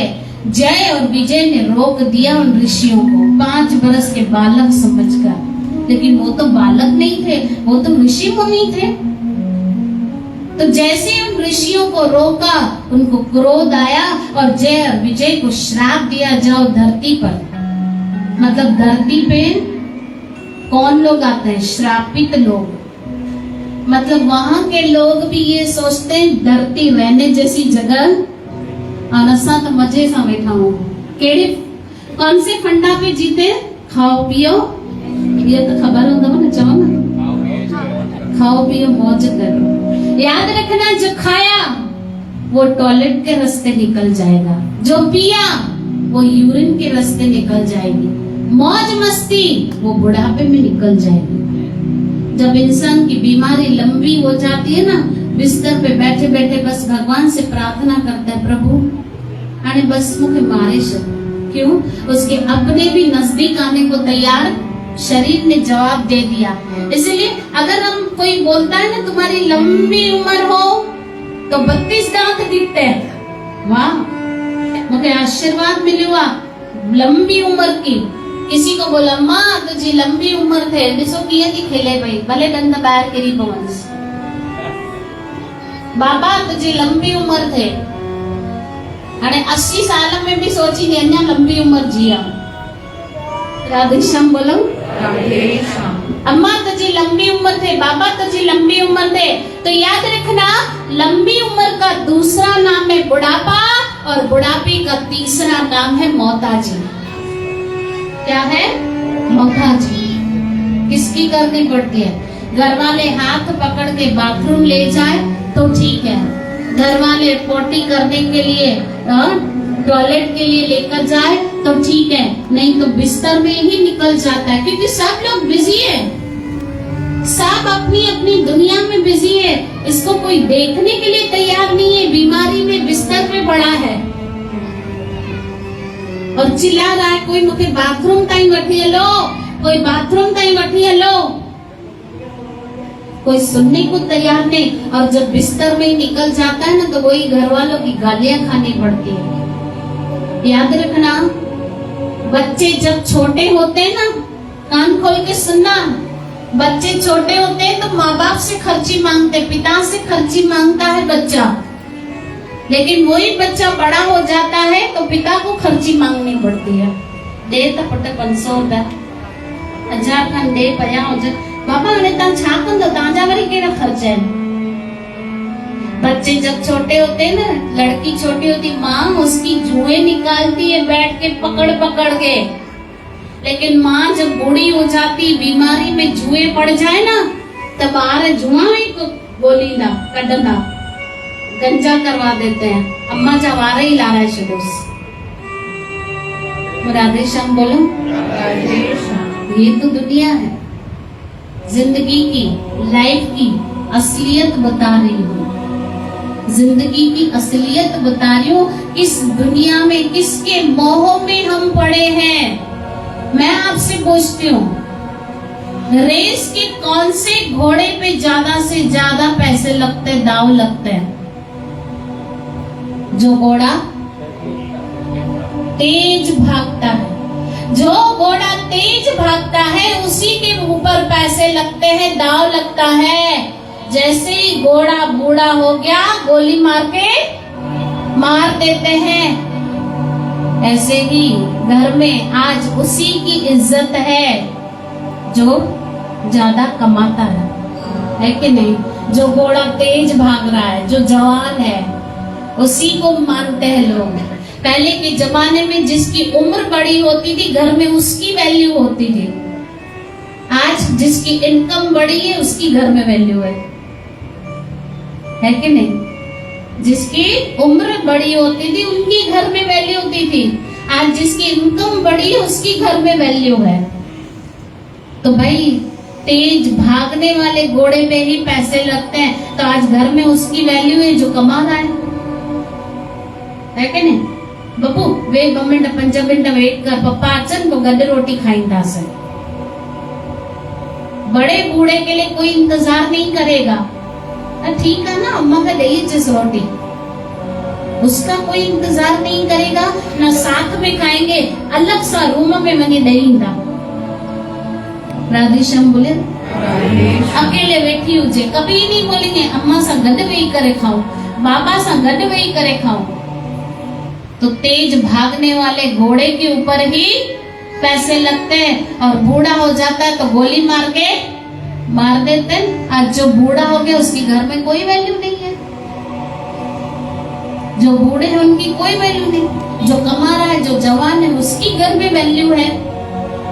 जय और विजय ने रोक दिया उन ऋषियों को, 5 वर्ष के बालक समझकर। लेकिन वो तो बालक नहीं थे, वो तो ऋषि मुनि थे। तो जैसे उन ऋषियों को रोका, उनको क्रोध आया और जय और विजय को श्राप दिया, जाओ धरती पर। मतलब धरती पे कौन लोग आते हैं? श्रापित लोग। मतलब वहां के लोग भी ये सोचते हैं धरती रहने जैसी जगह, और असा तो मजे से बैठा हूँ। केड़े कौन से फंडा पे जीते? खाओ पियो, ये तो खबर होता है ना, चाहो ना, खाओ पियो मौज करो। याद रखना, जो खाया वो टॉयलेट के रास्ते निकल जाएगा, जो पिया वो यूरिन के रास्ते निकल जाएगी, मौज मस्ती वो बुढ़ापे में निकल जाएगी। जब इंसान की बीमारी लंबी हो जाती है ना, बिस्तर पे बैठे बैठे बस भगवान से प्रार्थना करता है, प्रभु अरे बस मुझे मारे शर। क्यों? उसके अपने भी नजदीक आने को तैयार शरीर ने जवाब दे दिया। इसलिए अगर हम कोई बोलता है ना तुम्हारी लंबी उम्र हो, तो 32 दांत दिखते हैं, वाह मुझे आशीर्वाद मिलुआ लंबी उम्र की। किसी को बोला माँ तुझी लंबी उम्र थे, डिसो किए थी खेले भाई भले दंड बाहर करी पवंस। बाबा तुझी लंबी उम्र थे, अरे 80 साल में भी सोची नहीं अन्य लंबी उम्र जिया। राधेश्याम बोलो, अम्मा तुझी लंबी उम्र थे, बाबा तुझी लंबी उम्र थे। तो याद रखना, लंबी उम्र का दूसरा नाम है बुढ़ापा, और बुढ़ापे का तीसरा नाम है मौताजी। क्या है? मौताजी। किसकी करनी पड़ती है? घर वाले हाथ पकड़ के बाथरूम ले जाए तो ठीक है, घर वाले पोटी करने के लिए टॉयलेट के लिए लेकर जाए तो ठीक है, नहीं तो बिस्तर में ही निकल जाता है। क्योंकि सब लोग बिजी है, सब अपनी अपनी दुनिया में बिजी है, इसको कोई देखने के लिए तैयार नहीं है। बीमारी में बिस्तर पे पड़ा है और चिल्ला रहा है, कोई मुझे बाथरूम ताई वठी लो, कोई बाथरूम ताई वठी लो। कोई सुनने को तैयार नहीं, और जब बिस्तर में ही निकल जाता है ना, तो वही घर वालों की गालियां खानी पड़ती है। याद रखना, बच्चे जब छोटे होते हैं ना, कान खोल के सुनना, बच्चे छोटे होते हैं तो माँ बाप से खर्ची मांगते, पिता से खर्ची मांगता है बच्चा। लेकिन वही बच्चा बड़ा हो जाता है तो पिता को खर्ची मांगनी पड़ती है। दे तो पटे 500 रुपया 1000 खन दे 50 बाबा ने ता छाकन तो ताजा वरी केड़ा खर्च है। बच्चे जब छोटे होते हैं ना, लड़की छोटी होती, माँ उसकी जुएं निकालती है बैठ के पकड़ पकड़ के। लेकिन माँ जब बूढ़ी हो जाती, बीमारी में जुएं पड़ जाए ना, तब आरे जुआ ही बोली ना कड़ना गंजा करवा देते हैं। अम्मा जब आ रही ला रहा है शुदूस। राधेश्याम बोलो, ये तो दुनिया है, जिंदगी की, लाइफ की असलियत बता रही हूँ, जिंदगी की असलियत बता रही हूँ। इस दुनिया में किसके मोह में हम पड़े हैं? मैं आपसे पूछती हूँ, रेस के कौन से घोड़े पे ज्यादा से ज्यादा पैसे लगते, दाव लगते हैं? जो घोड़ा तेज भागता है, जो घोड़ा तेज भागता है उसी के ऊपर पैसे लगते हैं, दाव लगता है। जैसे ही घोड़ा बूढ़ा हो गया, गोली मार के मार देते हैं। ऐसे ही घर में आज उसी की इज्जत है जो ज्यादा कमाता है कि नहीं? जो घोड़ा तेज भाग रहा है, जो जवान है, उसी को मानते हैं लोग। पहले के जमाने में जिसकी उम्र बड़ी होती थी घर में उसकी वैल्यू होती थी। आज जिसकी इनकम बड़ी है उसकी घर में वैल्यू है कि नहीं? जिसकी उम्र बड़ी होती थी उनकी घर में वैल्यू होती थी। आज जिसकी इनकम बड़ी है उसकी घर में वैल्यू है। तो भाई तेज भागने वाले घोड़े पे ही पैसे लगते हैं, तो आज घर में उसकी वैल्यू है जो कमा रहा है कि नहीं? बबू वे 2 मिनट 5 मिनट वेट कर, पप्पा अचन को गड्ढे रोटी खाईंदा से। बड़े बूढ़े के लिए कोई इंतजार नहीं करेगा। ठीक है ना, अम्मा का दही जिस रोटी, उसका कोई इंतजार नहीं करेगा ना। साथ में खाएंगे, अलग सा रूम में मनी दही था। राधे श्याम बोले अकेले बैठी हुए कभी नहीं बोलेंगे अम्मा सा गड्ढे वही करे खाऊं, बाबा सा गड्ढे वही करे खाऊं। तो तेज भागने वाले घोड़े के ऊपर ही पैसे लगते हैं, और बूढ़ा हो जाता है तो गोली मार देते हैं। आज जो बूढ़ा हो गया उसकी घर में कोई वैल्यू नहीं है। जो बूढ़े हैं उनकी कोई वैल्यू नहीं। जो कमा रहा है, जो जवान है, उसकी घर में वैल्यू है।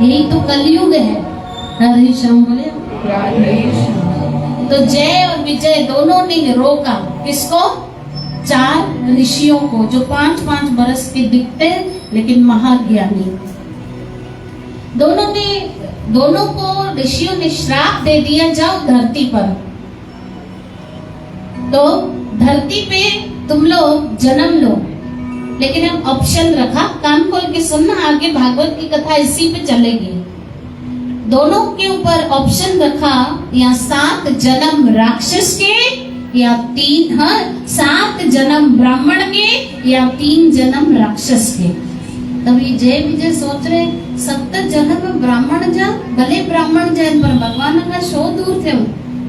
यही तो कलयुग है। राधे श्याम बोले। तो जय और विजय दोनों ने रोका किसको? 4 ऋषियों को, जो 5-5 बरस के दिखते लेकिन महाज्ञानी। दोनों को ऋषियों ने श्राप दे दिया, जाओ धरती पर। तो धरती पे तुम लोग जन्म लो, लेकिन हम ऑप्शन रखा, कान खोल के सुनना, आगे भागवत की कथा इसी पे चलेगी। दोनों के ऊपर ऑप्शन रखा, या 7 जन्म राक्षस के, या 7 जन्म ब्राह्मण के, या 3 जन्म राक्षस के। तभी जय विजय सोच रहे 7 जन्म ब्राह्मण जा, भले ब्राह्मण जैन पर भगवान का शो दूर थे,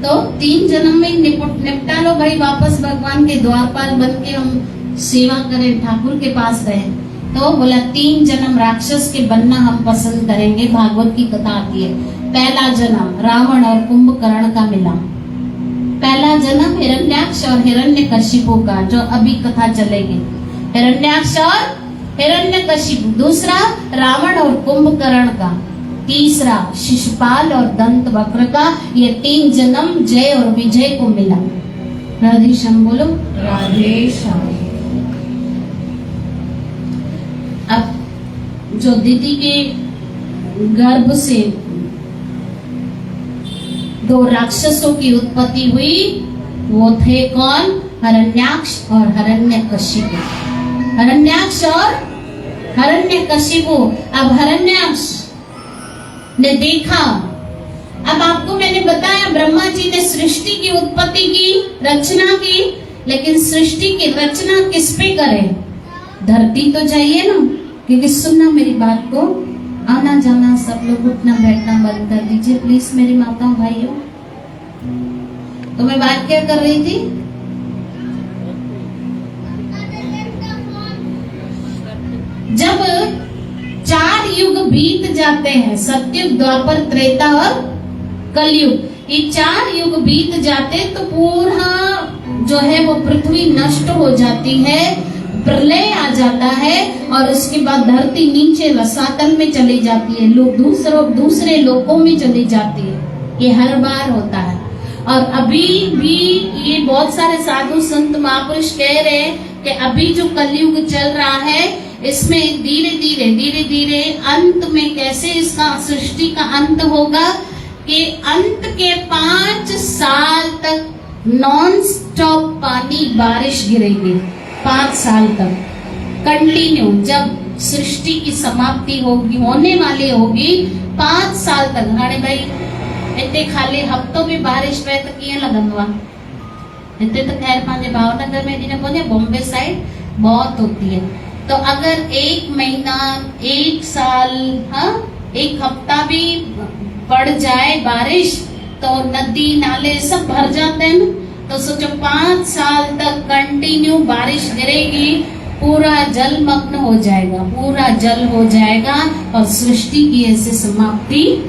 तो 3 जन्म में निपटा लो भाई, वापस भगवान के द्वारपाल बन के हम सेवा करें, ठाकुर के पास रहे। तो बोला 3 जन्म राक्षस के बनना हम पसंद करेंगे। भागवत की कथा आती है, पहला जन्म रावण और कुंभकर्ण का मिला। पहला जन्म हिरण्याक्ष और हिरण्यकशिपु का, जो अभी कथा चलेगी, हिरण्याक्ष और हिरण्यकशिपु। दूसरा रावण और कुंभकर्ण का। तीसरा शिशुपाल और दंत वक्र का। ये 3 जन्म जय और विजय को मिला। राधे श्याम बोलो।
राधे श्याम।
अब जो दीदी के गर्भ से 2 राक्षसों की उत्पत्ति हुई, वो थे कौन? हिरण्याक्ष और हिरण्यकशिपु। हिरण्याक्ष और हिरण्यकशिपु। अब हिरण्याक्ष ने देखा, अब आपको मैंने बताया ब्रह्मा जी ने सृष्टि की उत्पत्ति की, रचना की, लेकिन सृष्टि की रचना किस पे करें? धरती तो चाहिए ना, क्योंकि सुनना मेरी बात को, आना जाना सब लोग उठना बैठना बंद कर दीजिए प्लीज मेरी माताओं भाइयों। तो मैं बात क्या कर रही थी? जब 4 युग बीत जाते हैं, सतयुग, द्वापर, त्रेता और कलयुग, ये 4 युग बीत जाते तो पूरा जो है वो पृथ्वी नष्ट हो जाती है, प्रलय आ जाता है, और उसके बाद धरती नीचे रसातल में चली जाती है, लोग दूसरे लोकों में चली जाती है। ये हर बार होता है। और अभी भी ये बहुत सारे साधु संत महापुरुष कह रहे हैं कि अभी जो कलयुग चल रहा है, इसमें धीरे धीरे अंत में कैसे इसका सृष्टि का अंत होगा कि अंत के 5 साल तक नॉन स्टॉप पानी बारिश गिरेगी। 5 साल तक कंटिन्यू, जब सृष्टि की समाप्ति होगी, होने वाली होगी, 5 साल तक। हाणे भाई इतने खाली हफ्तों में बारिश पए तो कीअं लॻंदो आहे? इतने तो खैर पंहिंजे भावनगर में जिन्हें बोले बॉम्बे साइड बहुत होती है। तो अगर 1 महीना, 1 साल, हाँ 1 हफ्ता भी पड़ जाए बारिश तो नदी नाले सब भर जाते हैं। तो सोचो 5 साल तक कंटिन्यू बारिश गिरेगी पूरा जलमग्न हो जाएगा, पूरा जल हो जाएगा और सृष्टि की ऐसे समाप्ति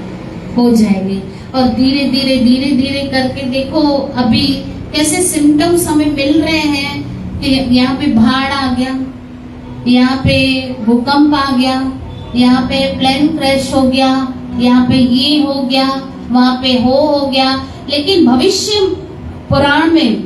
हो जाएगी। और धीरे धीरे धीरे धीरे करके देखो अभी कैसे सिम्टम्स हमें मिल रहे हैं कि यहाँ पे बाढ़ आ गया, यहाँ पे भूकंप आ गया, यहाँ पे प्लेन क्रैश हो गया, यहाँ पे ये हो गया, वहां पे हो गया। लेकिन भविष्य पुराण में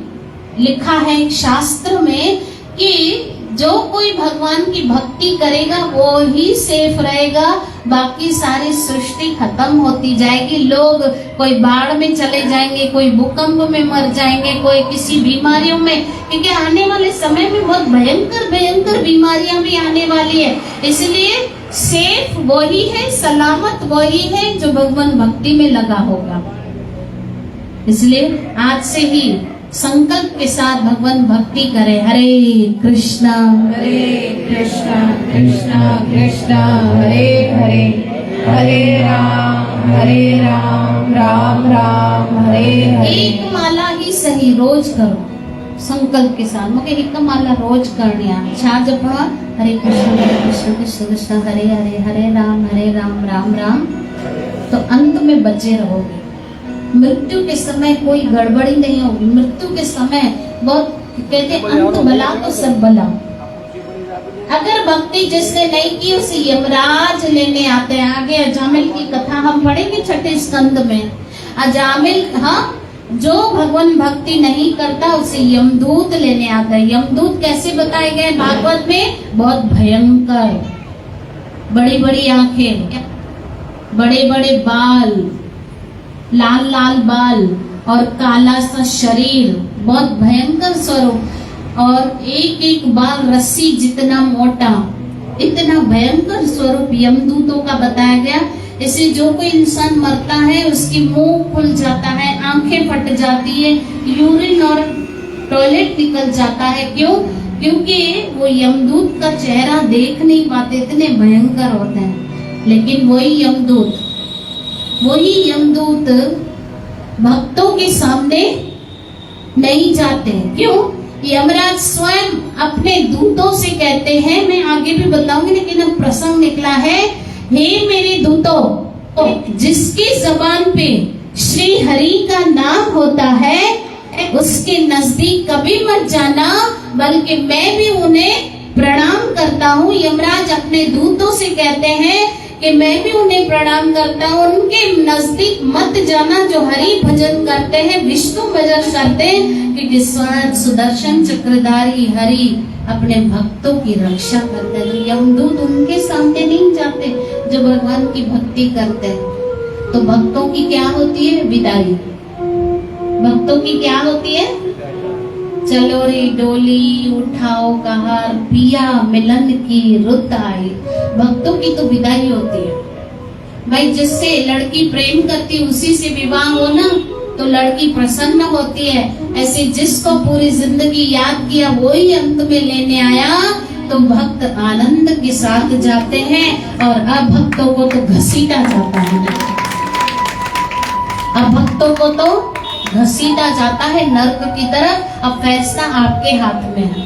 लिखा है, शास्त्र में, कि जो कोई भगवान की भक्ति करेगा वो ही सेफ रहेगा, बाकी सारी सृष्टि खत्म होती जाएगी। लोग कोई बाढ़ में चले जाएंगे, कोई भूकंप में मर जाएंगे, कोई किसी बीमारियों में, क्योंकि आने वाले समय में बहुत भयंकर भयंकर बीमारियां भी आने वाली है। इसलिए सेफ वही है, सलामत वही है जो भगवान भक्ति में लगा होगा। इसलिए आज से ही संकल्प के साथ भगवान भक्ति करें। हरे कृष्णा
कृष्णा कृष्णा हरे हरे, हरे राम राम राम हरे हरे।
एक माला ही सही रोज करो संकल्प के साथ। मुझे एक माला रोज करनी है। चार जपवा हरे कृष्ण कृष्ण कृष्ण हरे हरे, हरे राम राम राम। तो अंत में बचे रहोगे। मृत्यु के समय कोई गड़बड़ी नहीं होगी। मृत्यु के समय बहुत कहते अंत भला तो सब भला। अगर भक्ति जिसने नहीं की उसे यमराज लेने आते हैं। आगे अजामिल की कथा हम पढ़ेंगे छठे स्कंद में। अजामिल, हाँ, जो भगवान भक्ति नहीं करता उसे यमदूत लेने आता है। यमदूत कैसे बताए गए भागवत में? बहुत भयंकर, बड़ी बड़ी आंखें, बड़े बड़े बाल, लाल लाल बाल और काला सा शरीर, बहुत भयंकर स्वरूप, और एक एक बाल रस्सी जितना मोटा, इतना भयंकर स्वरूप यमदूतों का बताया गया। इसे जो कोई इंसान मरता है उसकी मुंह खुल जाता है, आंखें फट जाती है, यूरिन और टॉयलेट निकल जाता है। क्यों? क्योंकि वो यमदूत का चेहरा देख नहीं पाते, इतने भयंकर होते हैं। लेकिन वही यमदूत भक्तों के सामने नहीं जाते। क्यों? यमराज स्वयं अपने दूतों से कहते हैं, मैं आगे भी बताऊंगी, लेकिन अब प्रसंग निकला है, हे मेरे दूतों, जिसकी जबान पे श्री हरि का नाम होता है उसके नजदीक कभी मत जाना, बल्कि मैं भी उन्हें प्रणाम करता हूँ। यमराज अपने दूतों से कहते हैं कि मैं भी उन्हें प्रणाम करता हूँ, उनके नजदीक मत जाना जो हरि भजन करते हैं, विष्णु भजन करते हैं, क्योंकि स्वयं सुदर्शन चक्रधारी हरि अपने भक्तों की रक्षा करते हैं। तो यमदूत उनके सामने नहीं जाते जो भगवान की भक्ति करते हैं। तो भक्तों की क्या होती है? विदाई। भक्तों की क्या होती है? चलो रे डोली उठाओ कहार, पिया मिलन की रुत आई। भक्तों की तो विदाई होती है। भाई, जिससे लड़की प्रेम करती उसी से विवाह हो ना, तो लड़की प्रसन्न होती है। ऐसे जिसको पूरी जिंदगी याद किया वही अंत में लेने आया, तो भक्त आनंद के साथ जाते हैं, और अभक्तों को तो घसीटा जाता है। अभक्तों को तो घसीटा जाता है नर्क की तरफ। अब फैसला आपके हाथ में है,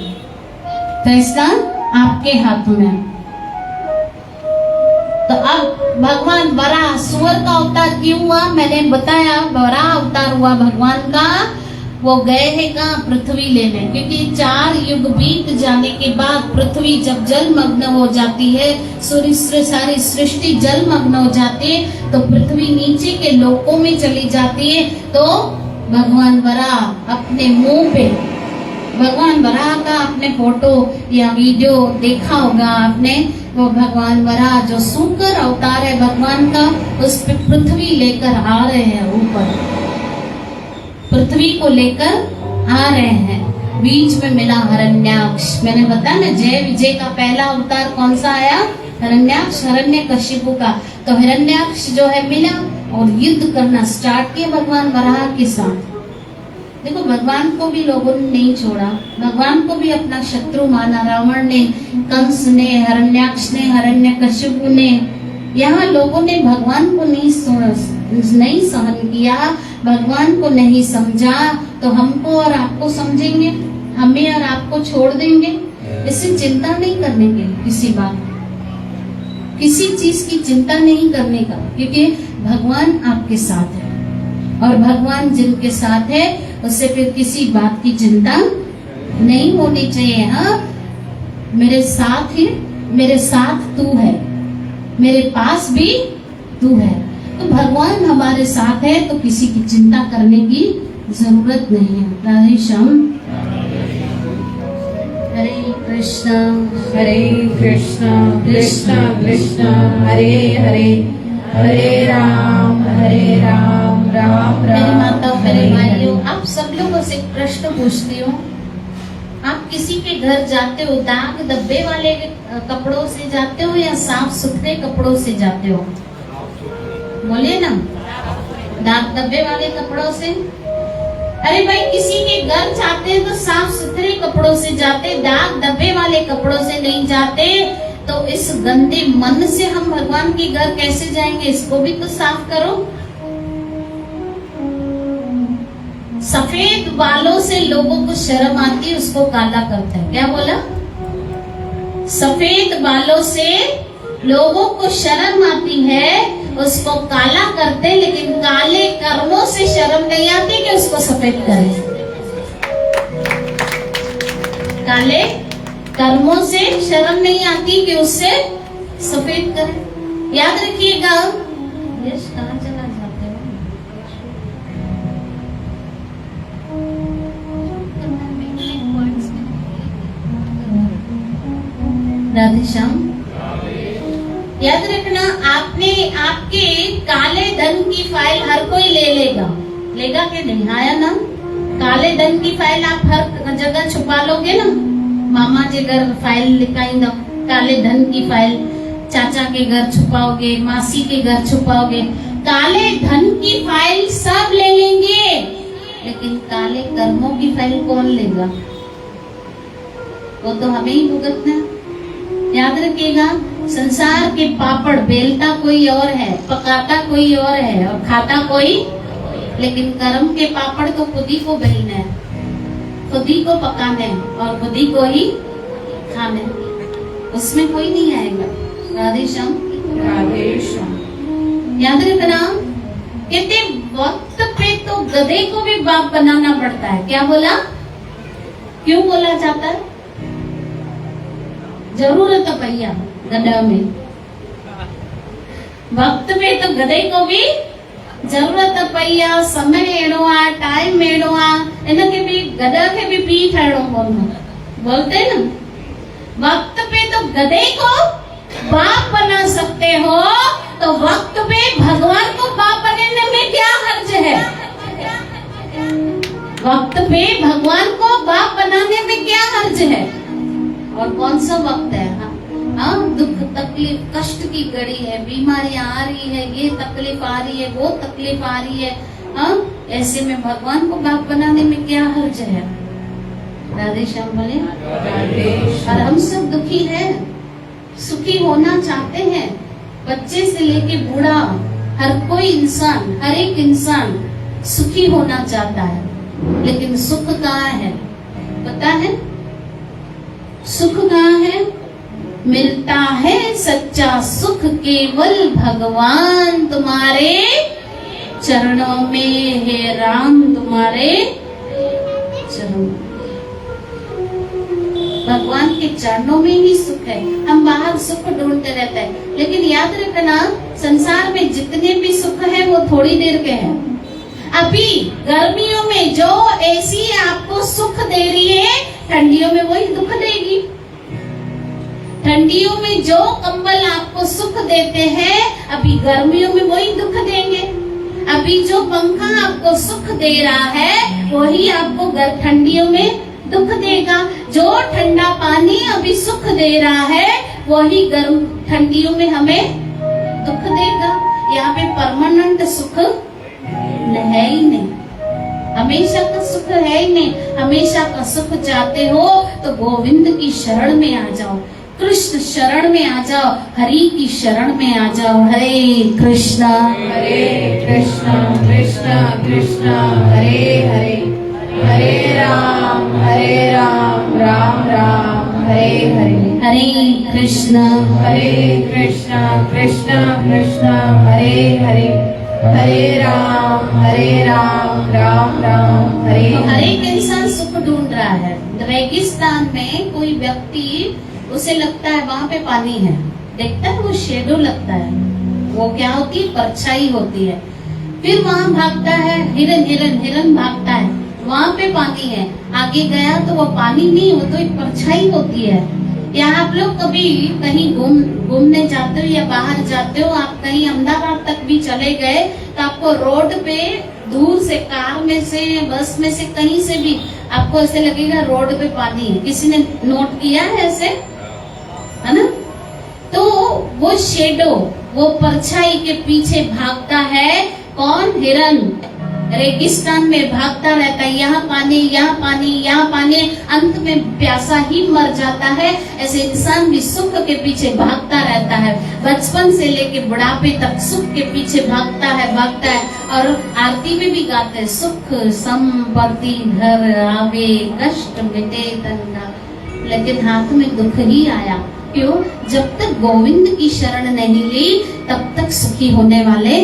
फैसला आपके हाथ में है। तो अब भगवान वराह सुअर का अवतार क्यों हुआ? मैंने बताया, वराह अवतार हुआ भगवान का। वो गए हैं कहाँ? पृथ्वी लेने, क्योंकि 4 युग बीत जाने के बाद पृथ्वी जब जलमग्न हो जाती है, सारी सृष्टि जलमग्न हो जाती है, तो पृथ्वी नीचे के लोकों में चली जाती है। तो भगवान वराह अपने मुंह पे, भगवान वराह का आपने फोटो या वीडियो देखा होगा आपने, वो भगवान वराह जो सूकर अवतार है भगवान का, उस पे पृथ्वी लेकर आ रहे हैं ऊपर, पृथ्वी को लेकर आ रहे हैं। बीच में मिला हिरण्याक्ष। मैंने बताया ना, जय विजय का पहला अवतार कौन सा आया? हिरण्याक्ष, हिरण्यकशिपु का। तो हिरण्याक्ष जो है मिला और युद्ध करना स्टार्ट किया भगवान वराह के साथ। देखो, भगवान को भी लोगों ने नहीं छोड़ा, भगवान को भी अपना शत्रु माना। रावण ने, कंस ने, हिरण्याक्ष ने, हिरण्यकशिपु ने। यहाँ लोगों ने भगवान को नहीं सहन किया, भगवान को नहीं समझा, तो हमको और आपको समझेंगे, हमें और आपको छोड़ देंगे? इससे चिंता नहीं करने की किसी बात, किसी चीज की चिंता नहीं करने का, क्योंकि भगवान आपके साथ है और भगवान जिनके साथ है उससे फिर किसी बात की चिंता नहीं होनी चाहिए। हाँ, मेरे साथ ही, मेरे साथ तू है, मेरे पास भी तू है। तो भगवान हमारे साथ है तो किसी की चिंता करने की जरूरत नहीं है। राधे श्याम। हरे कृष्णा
कृष्णा कृष्णा हरे हरे, हरे राम राम राम।
मेरी माताओं, मेरे भाइयों, आप सब लोगों से एक प्रश्न पूछती हूँ। आप किसी के घर जाते हो, दाग धब्बे वाले कपड़ों से जाते हो या साफ सुथरे कपड़ों से जाते हो? बोलिए ना, दाग धब्बे वाले कपड़ों से। अरे भाई, किसी के घर जाते हैं तो साफ सुथरे कपड़ों से जाते, दाग धब्बे वाले कपड़ों से नहीं जाते। तो इस गंदे मन से हम भगवान के घर कैसे जाएंगे? इसको भी तो साफ करो। सफेद बालों से लोगों को शर्म आती है, उसको काला करता है। क्या बोला? सफेद बालों से लोगों को शर्म आती है, उसको काला करते, लेकिन काले कर्मों से शर्म नहीं आती कि उसको सफेद करें। काले कर्मों से शर्म नहीं आती कि उससे सफेद करें। याद रखिएगा। यश कहाँ चला जाते हो? राधे श्याम। याद रखना, आपने आपके काले धन की फाइल हर कोई ले लेगा, लेगा कि नहीं? आया ना, काले धन की फाइल आप हर जगह छुपा लोगे ना। मामा जी घर फाइल लिखाई दो, काले धन की फाइल, चाचा के घर छुपाओगे, मासी के घर छुपाओगे, काले धन की फाइल सब ले लेंगे, लेकिन काले कर्मों की फाइल कौन लेगा? वो तो हमें ही भुगतना। याद रखिएगा, संसार के पापड़ बेलता कोई और है, पकाता कोई और है और खाता कोई, लेकिन कर्म के पापड़ तो खुद ही को बेलना है, खुद ही को पकाना है और खुद ही को ही खाना है, उसमें कोई नहीं आएगा। राधे श्याम।
राधे श्याम।
याद रखना, कहते वक्त पे तो गधे को भी बाप बनाना पड़ता है। क्या बोला? क्यों बोला जाता है? जरूरत है भैया गधा में, वक्त पे तो गधे को भी जरूरत है भैया। समय एड़ो आ, टाइम एड़ो आ, इनके भी गधा के भी पीठ एड़ो बोलते ना। वक्त पे तो गधे को बाप बना सकते हो, तो वक्त पे भगवान को बाप बनाने में क्या हर्ज है? वक्त पे भगवान को बाप बनाने में क्या हर्ज है? और कौन सा वक्त है? हाँ, दुख तकलीफ कष्ट की घड़ी है, बीमारियां आ रही है, ये तकलीफ आ रही है, वो तकलीफ आ रही है। हाँ, ऐसे में भगवान को बाप बनाने में क्या हर्ज है? राधे श्याम बोले। और हम सब दुखी हैं, सुखी होना चाहते हैं, बच्चे से लेके बूढ़ा, हर कोई इंसान, हर एक इंसान सुखी होना चाहता है, लेकिन सुख कहाँ है? पता है सुख कहाँ है? मिलता है सच्चा सुख केवल भगवान तुम्हारे चरणों में है, राम तुम्हारे चरणों। भगवान के चरणों में ही सुख है। हम बाहर सुख ढूंढते रहते हैं, लेकिन याद रखना, संसार में जितने भी सुख है वो थोड़ी देर के हैं। अभी गर्मियों में जो एसी आपको सुख दे रही है, ठंडियों में वही दुख देगी। ठंडियों में जो कंबल आपको सुख देते हैं, अभी गर्मियों में वही दुख देंगे। अभी जो पंखा आपको सुख दे रहा है, वही आपको ठंडियों में दुख देगा। जो ठंडा पानी अभी सुख दे रहा है, वही गर्म ठंडियों में हमें दुख देगा। यहाँ पे परमानेंट सुख है ही नहीं, हमेशा का सुख है ही नहीं। हमेशा का सुख चाहते हो तो गोविंद की शरण में आ जाओ, कृष्ण शरण में आ जाओ, हरि की शरण में आ जाओ। हरे कृष्णा
कृष्णा कृष्णा हरे हरे, हरे राम राम राम हरे हरे
हरे कृष्ण
कृष्ण कृष्ण हरे हरे हरे राम राम राम हरे
तो हर एक इंसान सुख ढूंढ रहा है। रेगिस्तान में कोई व्यक्ति, उसे लगता है वहां पे पानी है, देखता है वो शेडो लगता है, वो क्या होती है, परछाई होती है। फिर वहां भागता है, हिरन भागता है, वहां पे पानी है, आगे गया तो वो पानी नहीं, वो तो एक परछाई होती है। या आप लोग कभी कहीं घूमने जाते हो या बाहर जाते हो, आप कहीं अहमदाबाद तक भी चले गए तो आपको रोड पे दूर से, कार में से, बस में से, कहीं से भी आपको ऐसे लगेगा रोड पे पानी है। किसी ने नोट किया है ऐसे, है ना? तो वो शेडो, वो परछाई के पीछे भागता है कौन? हिरन। रेगिस्तान में भागता रहता है, यहाँ पानी, यहाँ पानी, यहाँ पानी, अंत में प्यासा ही मर जाता है। ऐसे इंसान भी सुख के पीछे भागता रहता है, बचपन से लेके बुढ़ापे तक सुख के पीछे भागता है। और आरती में भी गाते हैं, सुख संपत्ति घर आवे, कष्ट मिटे तन का, लेकिन हाथ में दुख ही आया। क्यों? जब तक गोविंद की शरण नहीं ली तब तक सुखी होने वाले,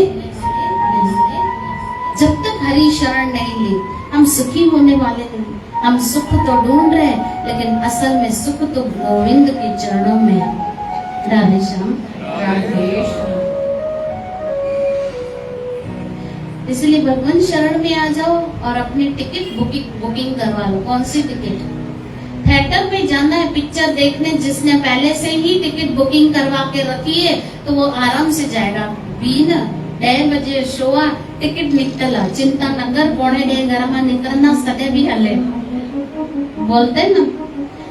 जब तक हरि शरण नहीं ली हम सुखी होने वाले नहीं। हम सुख तो ढूंढ रहे हैं, लेकिन असल में सुख तो गोविंद के चरणों में है। राधे श्याम। इसलिए भगवान शरण में आ जाओ और अपनी टिकट बुकिंग करवा लो। कौन सी टिकट? थिएटर में जाना है पिक्चर देखने, जिसने पहले से ही टिकट बुकिंग करवा के रखी है तो वो आराम से जाएगा। 2 बजे शोआ टिकट निकला, चिंता नगर 2:45 में निकलना सदे भी हले बोलते ना।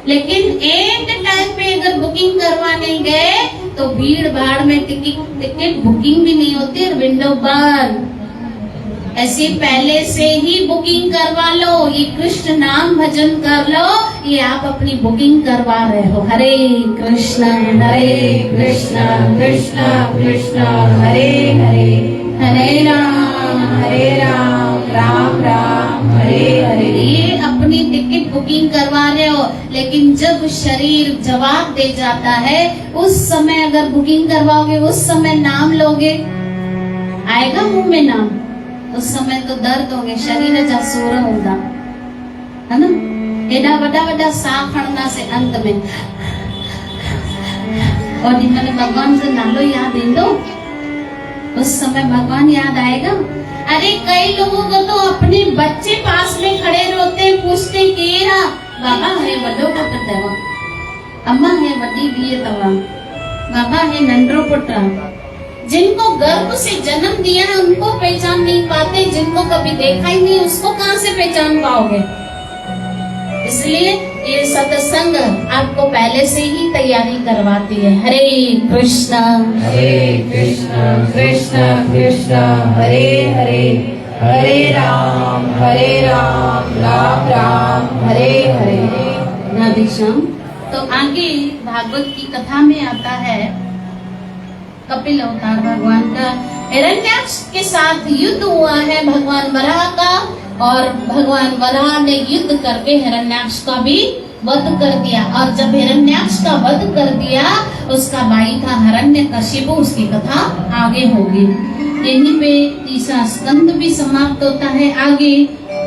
लेकिन एक टाइम पे अगर बुकिंग करवाने गए तो भीड़ भाड़ में टिकट बुकिंग भी नहीं होती, विंडो बंद। ऐसे पहले से ही बुकिंग करवा लो, ये कृष्ण नाम भजन कर लो, ये आप अपनी बुकिंग करवा रहे हो। हरे कृष्ण
कृष्ण कृष्ण हरे हरे हरे राम राम राम हरे हरे।
ये अपनी टिकट बुकिंग करवा रहे हो, लेकिन जब शरीर जवाब दे जाता है उस समय अगर बुकिंग करवाओगे, उस समय नाम लोगे, आएगा मुंह में नाम, उस समय तो दर्द होगे, शरीर जा सूर होगा, है ना? एडा वडा साह खड़ना से अंत में और मैंने भगवान से नालो याद दो, उस समय भगवान याद आएगा। अरे कई लोगों को तो अपने बच्चे पास में खड़े रोते, पूछते केरा बाबा है वडो पुत्र देवा, अम्मा है वडी दिए तवा, बाबा है नंडरो पुत्र। जिनको गर्भ से जन्म दिया है उनको पहचान नहीं पाते, जिनको कभी देखा ही नहीं उसको कहां से पहचान पाओगे? इसलिए ये सत्संग आपको पहले से ही तैयारी करवाती है। हरे कृष्ण
कृष्ण कृष्ण हरे हरे हरे राम राम राम हरे हरे।
राधे श्याम। तो आगे भागवत की कथा में आता है कपिल अवतार भगवान का। हिरण्याक्ष के साथ युद्ध हुआ है भगवान वराह का, और भगवान वराह ने युद्ध करके हिरण्याक्ष का भी वध कर दिया। और जब हिरण्याक्ष का वध कर दिया, उसका भाई था हिरण्यकशिपु, उसकी कथा आगे होगी। यहीं पे 3रा स्कंद भी समाप्त होता है। आगे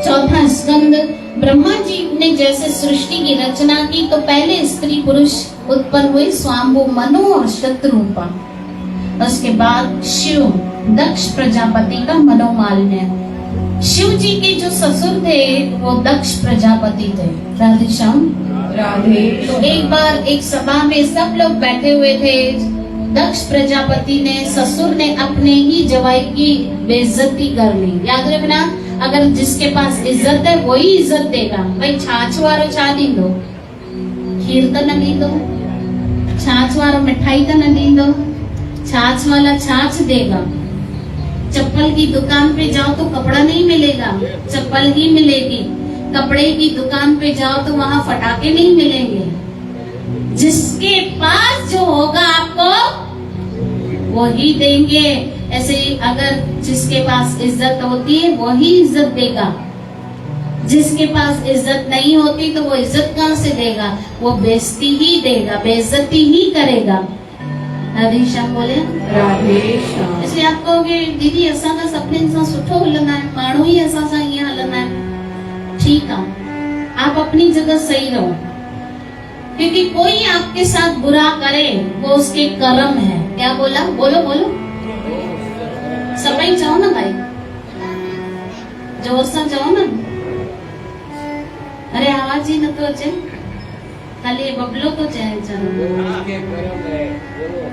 4था स्कंद, ब्रह्मा जी ने जैसे सृष्टि की रचना की तो पहले स्त्री पुरुष उत्पन्न हुए, स्वाम्भु, मनु और शत्रुपा। उसके बाद शिव, दक्ष प्रजापति का मनोमालिन्य। शिव जी के जो ससुर थे वो दक्ष प्रजापति थे। राधे श्याम।
राधे।
तो एक बार एक सभा में सब लोग बैठे हुए थे, दक्ष प्रजापति ने, ससुर ने अपने ही जवाई की बेइज्जती कर ली। याद रखना, अगर जिसके पास इज्जत है वही इज्जत देगा। भाई छाछ वारो छा दी दो, खीर तो न दी दो, छाछ वारो मिठाई तो न दी दो, छाछ वाला छाछ देगा। चप्पल की दुकान पे जाओ तो कपड़ा नहीं मिलेगा, चप्पल ही मिलेगी। कपड़े की दुकान पे जाओ तो वहाँ फटाके नहीं मिलेंगे। जिसके पास जो होगा आपको वो ही देंगे। ऐसे ही अगर जिसके पास इज्जत होती है वो ही इज्जत देगा। जिसके पास इज्जत नहीं होती तो वो इज्जत कहाँ से देगा, वो बेइज्जती ही देगा, बेइज्जती ही करेगा। राधे श्याम बोले।
राधे श्याम।
इसलिए आप कहोगे दीदी असां का सभिनी सां सुठो हलंदा आहिनि, माण्हू ही असां सां ईअं हलंदा आहिनि। ठीक है, आप अपनी जगह सही रहो, क्योंकि कोई आपके साथ बुरा करे वो उसके कर्म है। क्या बोला, बोलो बोलो, सभई चओ ना भाई, जोर सां चओ ना। अरे आवाज ही न तो अचे, खाली बबलो तो चए।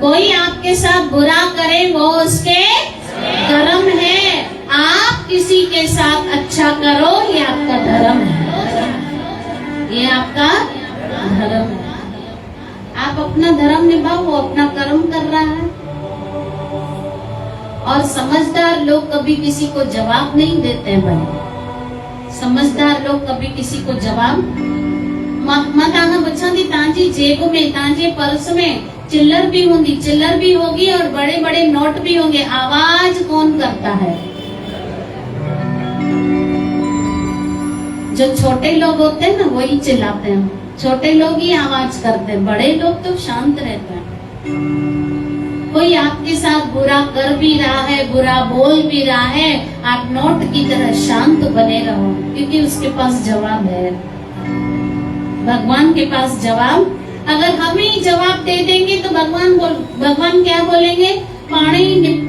कोई आपके साथ बुरा करे वो उसके कर्म है। आप किसी के साथ अच्छा करो, ये आपका धर्म है, ये आपका धर्म है। आप अपना धर्म निभाओ, वो अपना कर्म कर रहा है। और समझदार लोग कभी किसी को जवाब नहीं देते हैं भाई। समझदार लोग कभी किसी को जवाब मां ताना बच्चा दी तांजी जेब में, तांजे पर्स में चिल्लर भी होंगी, चिल्लर भी होगी और बड़े बड़े नोट भी होंगे। आवाज कौन करता है? जो छोटे लोग होते हैं ना वही चिल्लाते हैं, छोटे लोग ही आवाज करते हैं, बड़े लोग तो शांत रहते हैं। कोई आपके साथ बुरा कर भी रहा है, बुरा बोल भी रहा है, आप नोट की तरह शांत बने रहो, क्योंकि उसके पास जवाब है। भगवान के पास जवाब, अगर हम ही जवाब दे देंगे तो भगवान क्या बोलेंगे? पानी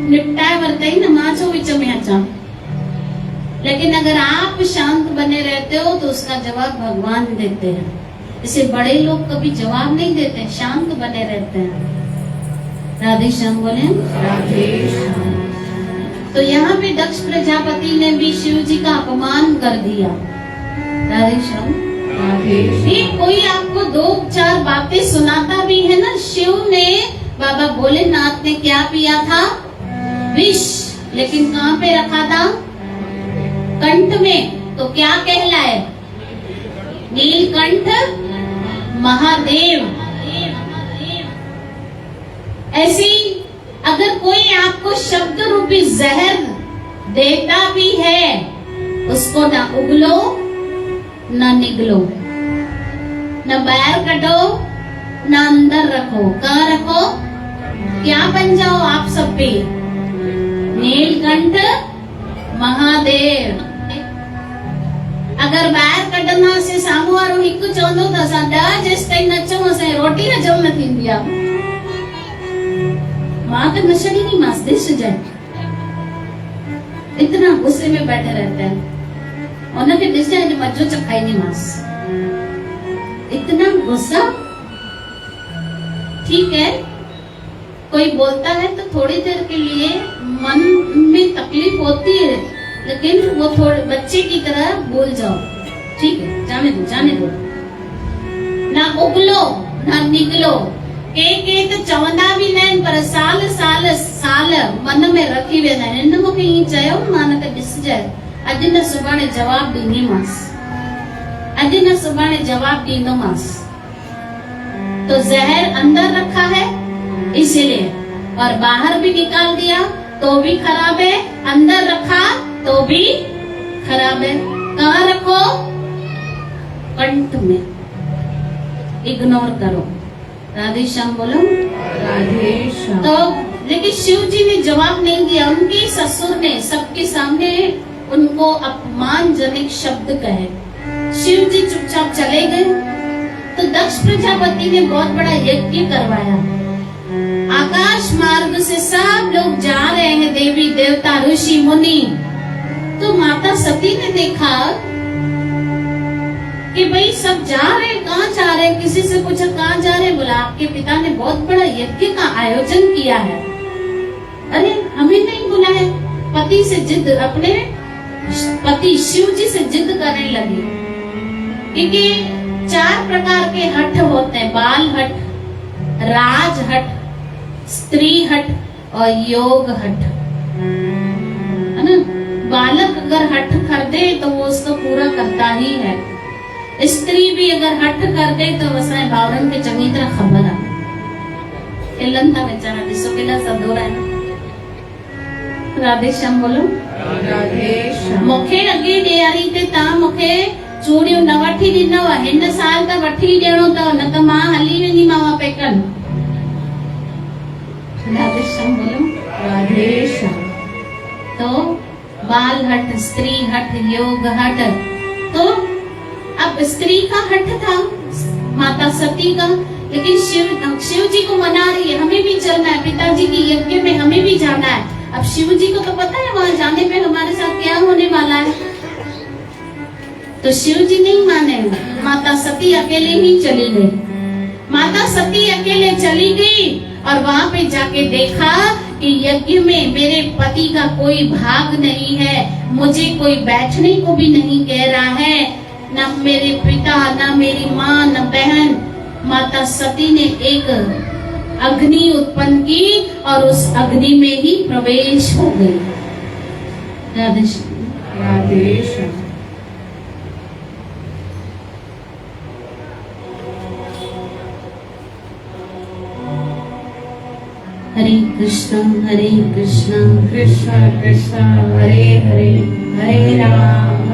निपटाए वरते ही न माचो विच में अचा। लेकिन अगर आप शांत बने रहते हो तो उसका जवाब भगवान देते हैं। इसे बड़े लोग कभी जवाब नहीं देते, शांत बने रहते हैं। राधे श्याम बोले।
राधे श्याम।
तो यहाँ पे दक्ष प्रजापति ने भी शिव जी का अपमान कर दिया। राधे श्याम। कोई आपको दो चार बातें सुनाता भी है ना। शिव ने, बाबा भोलेनाथ ने क्या पिया था? विष। लेकिन कहाँ पे रखा था? कंठ में। तो क्या कहलाए? नीलकंठ महादेव। ऐसी अगर कोई आपको शब्द रूपी जहर देता भी है, उसको ना उगलो ना निगलो, न बाहर कटो ना अंदर रखो। कहाँ रखो? क्या बन जाओ आप सब पे? नीलकंठ महादेव। अगर बाहर कढंदा से साम्हूं वारो हिकु चवंदो त असां ॾह जेसि ताईं न चऊं असांजी रोटी हजम न थींदी आहे। मां त न छॾींदीमांसि, दिस जाए। इतना गुस्से में बैठे रहते हैं। उनखे ॾिसजां अॼु मज़ो चखाईंदीमांसि। इतना गुस्सा। ठीक है, कोई बोलता है तो थोड़ी देर के लिए मन में तकलीफ होती है, लेकिन वो थोड़े बच्चे की तरह बोल जाओ। ठीक है, जाने दो जाने दो। ना उगलो ना निगलो। के तो चवंदा भी नहीं, पर साल साल साल मन में रखी वेंदा आहिनि। इन मूंखे ईअं चयो, मां न त ॾिसजाए अॼु न सुभाणे जवाब ॾींदीमांसि, अॼु न सुभाणे जवाब ॾींदोमांसि। तो जहर अंदर रखा है इसीलिए, और बाहर भी निकाल दिया तो भी खराब है, अंदर रखा तो भी खराब है। कहाँ रखो? कंठ में। इग्नोर करो। राधे श्याम बोलो।
राधे श्याम।
तो लेकिन शिव जी ने जवाब नहीं दिया। उनके ससुर ने सबके सामने उनको अपमानजनक शब्द कहे। शिव जी चुपचाप चले गए। तो दक्ष प्रजापति ने बहुत बड़ा यज्ञ करवाया। आकाश मार्ग से सब लोग जा रहे हैं, देवी देवता ऋषि मुनि। तो माता सती ने देखा कि भाई सब जा रहे हैं, कहाँ जा रहे हैं? किसी से पूछा कहाँ जा रहे हैं? बोला आपके पिता ने बहुत बड़ा यज्ञ का आयोजन किया है। अरे हमें नहीं बुलाया। पति से जिद, अपने पति शिव जी से जिद करने लगी, क्योंकि 4 प्रकार के हठ होते हैं। बाल हठ, राज हठ, स्त्री हठ और योग हठ, है ना। बालक अगर हठ कर दे तो वो उसको पूरा करता ही है। स्त्री भी अगर हठ कर दे तो असांजे भाउरनि खे चङी तरह ख़बर आहे। खिलन था बेचारा, ॾिसो केॾा सदोरा आहिनि। राधे श्याम बोलो।
राधे श्याम।
मूंखे अॻे ॾियारी ते तव्हां मूंखे वठी ॾिनव, हिन साल त वठी ॾियणो अथव, न त मां हली वेंदीमांव पेकन। राधे श्याम बोलो,
राधे श्याम।
तो बाल हट, स्त्री हट, योग हट। तो अब स्त्री का हट था, माता सती का, लेकिन शिव जी को मना रही है, हमें भी चलना है, पिताजी की यज्ञ में हमें भी जाना है। अब शिव जी को तो पता है वहां जाने पे हमारे साथ क्या होने वाला है, तो शिव जी नहीं माने, माता सती अकेले ही चली गई। माता सती अकेले चली गई और वहां पे जाके देखा कि यज्ञ में मेरे पति का कोई भाग नहीं है, मुझे कोई बैठने को भी नहीं कह रहा है, न मेरे पिता, न मेरी माँ, न बहन। माता सती ने एक अग्नि उत्पन्न की और उस अग्नि में ही प्रवेश हो गई। राधे श्याम।
राधे श्याम।
हरे कृष्ण कृष्ण
कृष्ण हरे हरे, हरे राम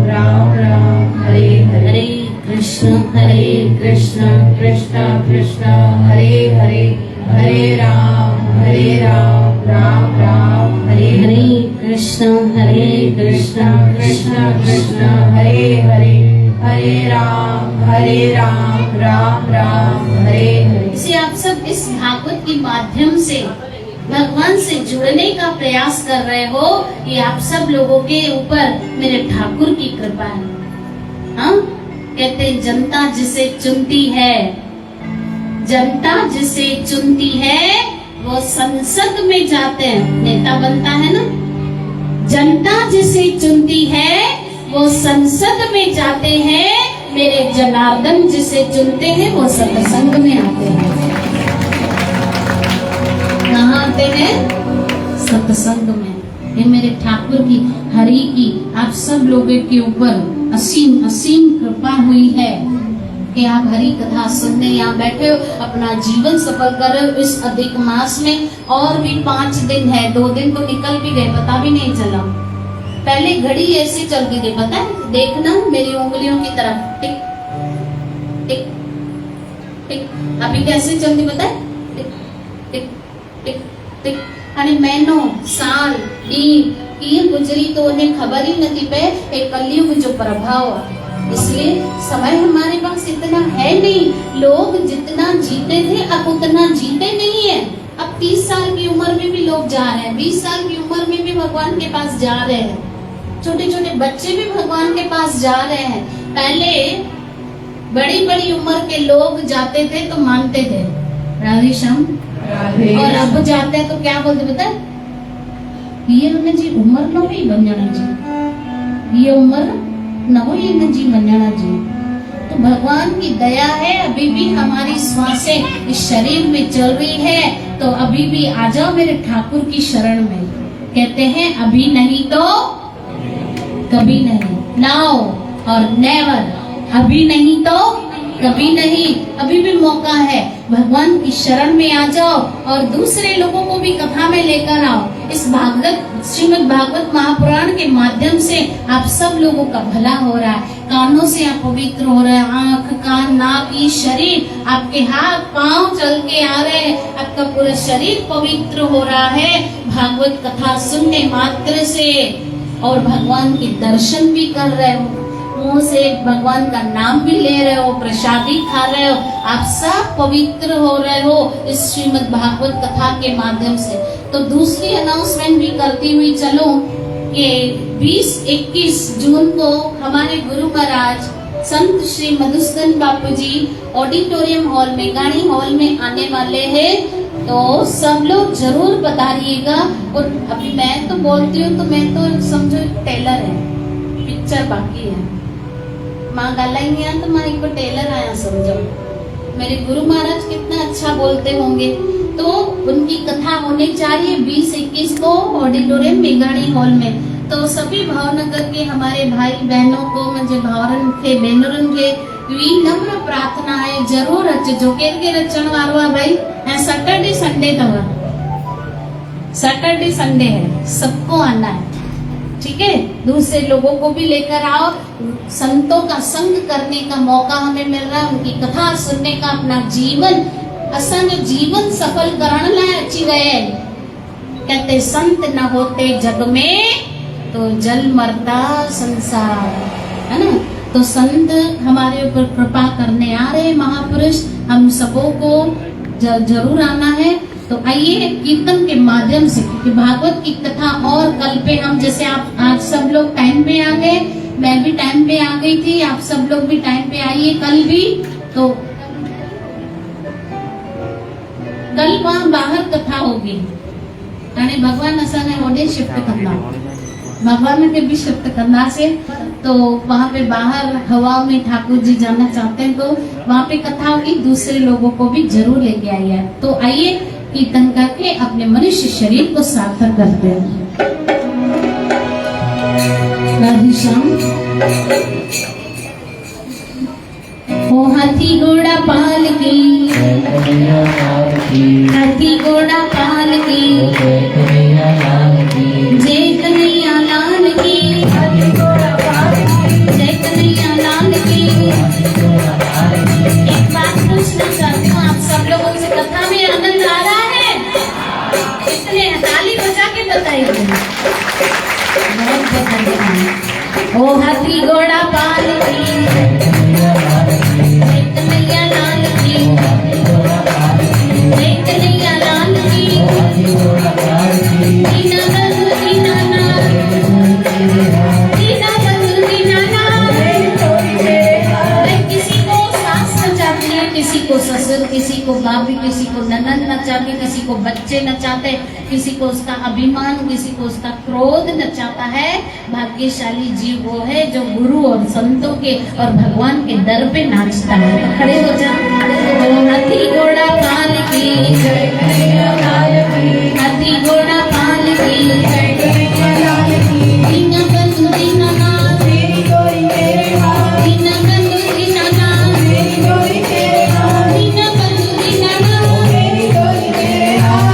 राम राम हरे हरे।
हरे कृष्ण
कृष्ण कृष्ण हरे हरे, हरे राम राम राम हरे हरे।
हरे कृष्ण
कृष्ण कृष्ण हरे हरे, हरे राम राम राम हरे हरे।
इसे आप सब इस भागवत के माध्यम से भगवान से जुड़ने का प्रयास कर रहे हो, ये आप सब लोगों के ऊपर मेरे ठाकुर की कृपा है। हाँ, कहते हैं जनता जिसे चुनती है, जनता जिसे चुनती है वो संसद में जाते हैं, नेता बनता है ना। जनता जिसे चुनती है वो संसद में जाते हैं, मेरे जनार्दन जिसे चुनते हैं वो सत्संग में आते हैं। कहाँ आते हैं? सत्संग में। ये मेरे ठाकुर की, हरि की आप सब लोगों के ऊपर असीम असीम कृपा हुई है कि आप हरि कथा सुनने यहाँ बैठे हो, अपना जीवन सफल कर रहे हो। इस अधिक मास में और भी 5 दिन है, 2 दिन तो निकल भी गए, पता भी नहीं चला। पहले घड़ी ऐसे चलती थी, पता है, देखना मेरी उंगलियों की तरफ, टिक टिक टिक। अभी कैसे चलती पता है? टिक टिक टिक टिक। अरे महीनों साल दिन की गुजरी तो उन्हें खबर ही नहीं पे, एक कलयुग जो प्रभाव। इसलिए समय हमारे पास इतना है नहीं। लोग जितना जीते थे अब उतना जीते नहीं है। अब 30 साल की उम्र में भी लोग जा रहे हैं, 20 साल की उम्र में भी भगवान के पास जा रहे हैं, छोटे छोटे बच्चे भी भगवान के पास जा रहे हैं। पहले बड़ी बड़ी उम्र के लोग जाते थे तो मानते थे, राधे श्याम। और अब जाते हैं तो क्या बोलते पता है? ये हमने जी उम्र न हुई बंजाना जी, ये उम्र न हुई न जी बंजाना जी। तो भगवान की दया है, अभी भी हमारी श्वासें इस शरीर में चल रही है, तो अभी भी आ जाओ मेरे ठाकुर की शरण में। कहते हैं अभी नहीं तो कभी नहीं, नाउ और नेवर। अभी नहीं तो कभी नहीं, अभी भी मौका है। भगवान की शरण में आ जाओ और दूसरे लोगों को भी कथा में लेकर आओ। इस भागवत श्रीमद् भागवत महापुराण के माध्यम से आप सब लोगों का भला हो रहा है। कानों से आप पवित्र हो रहे हैं, आंख कान नाक ये शरीर, आपके हाथ पांव चल के आ रहे हैं, आपका पूरा शरीर पवित्र हो रहा है भागवत कथा सुनने मात्र से। और भगवान के दर्शन भी कर रहे हो, मुंह से भगवान का नाम भी ले रहे हो, प्रसादी खा रहे हो, आप सब पवित्र हो रहे हो इस श्रीमद् भागवत कथा के माध्यम से। तो दूसरी अनाउंसमेंट भी करती हुई चलो कि 20-21 जून को हमारे गुरु महाराज संत श्री मधुसूदन बापू जी ऑडिटोरियम हॉल में, गाड़ी हॉल में आने वाले हैं। तो सब लोग जरूर बताइएगा। और अभी मैं तो बोलती हूँ तो मैं तो समझो टेलर है, पिक्चर बाकी है, माँ गालाई आया तो माँ एक टेलर आया समझो। मेरे गुरु महाराज कितना अच्छा बोलते होंगे। तो उनकी कथा होने जा रही है 20-21 को ऑडिटोरियम मेघाणी हॉल में। तो सभी भावनगर के हमारे भाई बहनों को मुझे भावरन के बहनों के नम्र प्रार्थना है, जरूर अचो के रचण वारो भाई। सैटरडे संडे तवा, सैटरडे संडे है, सबको आना है। ठीक है, दूसरे लोगों को भी लेकर आओ। संतों का संग करने का मौका हमें मिल रहा है, उनकी कथा सुनने का, अपना जीवन असन जीवन सफल करण लाए अची गए। कहते संत न होते जग में तो जल मरता संसार, है ना। तो संत हमारे ऊपर कृपा करने आ रहे महापुरुष, हम सबों को जरूर आना है। तो आइए कीर्तन के माध्यम से, क्योंकि भागवत की कथा और कल पे हम, जैसे आप आज सब लोग टाइम पे आ गए, मैं भी टाइम पे आ गई थी, आप सब लोग भी टाइम पे आइए कल भी। तो कल वहाँ बाहर कथा होगी, यानी भगवान असाने होने शिफ्ट करना, भगवान के भी शिफ्ट करना से। तो वहाँ पे बाहर हवा में ठाकुर जी जाना चाहते हैं तो वहाँ पे कथा होगी, दूसरे लोगों को भी जरूर लेके आइए। तो आइए कीर्तन करके अपने मनुष्य शरीर को सार्थक करते हैं। राधे श्याम। ओ हाथी घोड़ा पाल की, हाथी घोड़ा पाल की, जय कन्हैया लाल की, जय कन्हैया लाल की। एक बात पूछना चाहती हूँ, आप सब लोगों से कथा में आनंद आ रहा है? कितने ताली बजा के बताइए। बहुत बताइए। ओ हाथी घोड़ा पाल की, जय कन्हैया लाल की, जय कन्हैया लाल की। दीना बंधु दीनानाथ, दीना बंधु दीनानाथ। किसी को सास नचाती है, किसी को ससुर, किसी को भाभी, किसी को ननद नचाती, किसी को बच्चे नचाते, किसी को उसका अभिमान, किसी को उसका क्रोध नचाता है। भाग्यशाली जीव वो है जो गुरु और संतों के और भगवान के दर पे नाचता है। तो खड़े हो जाओ। हाथी घोड़ा पाल की, हाथी घोड़ा पाल की, दीना बंधु दीनानाथ, दीना बंधु दीनानाथ, दीना बंधु दीनानाथ।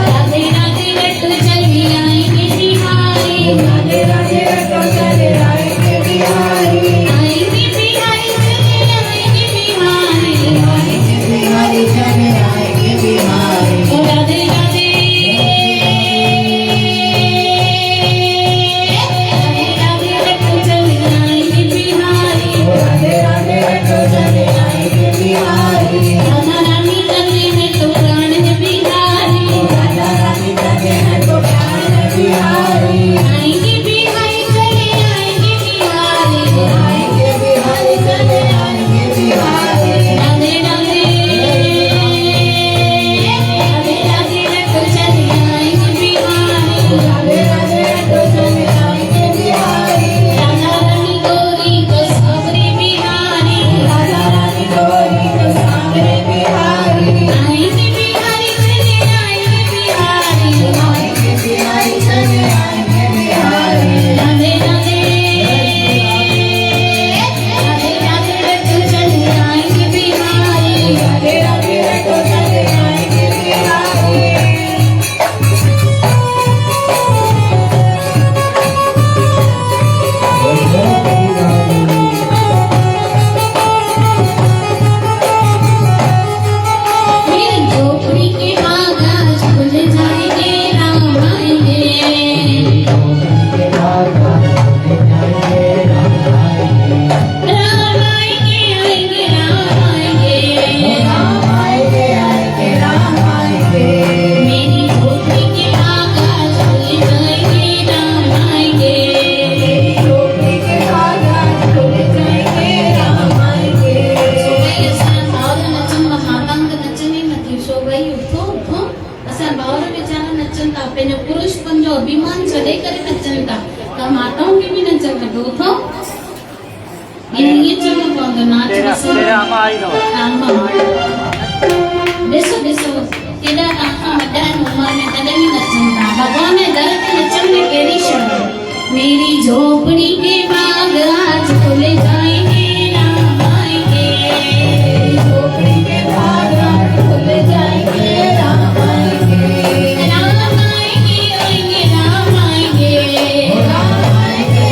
राधे राधे रट चली आएंगे बिहारी, राधे राधे रट चले आएंगे बिहारी, आएंगे बिहारी चले आएंगे बिहारी, आएंगे बिहारी चले आएंगे बिहारी। राधे राधे मेरी झोपड़ी के बाग आज खुले जाएंगे, राम आएंगे। झोपड़ी के बाग आज खुले जाएंगे, राम आएंगे। राम आएंगे, आएंगे, राम आएंगे, राम आएंगे,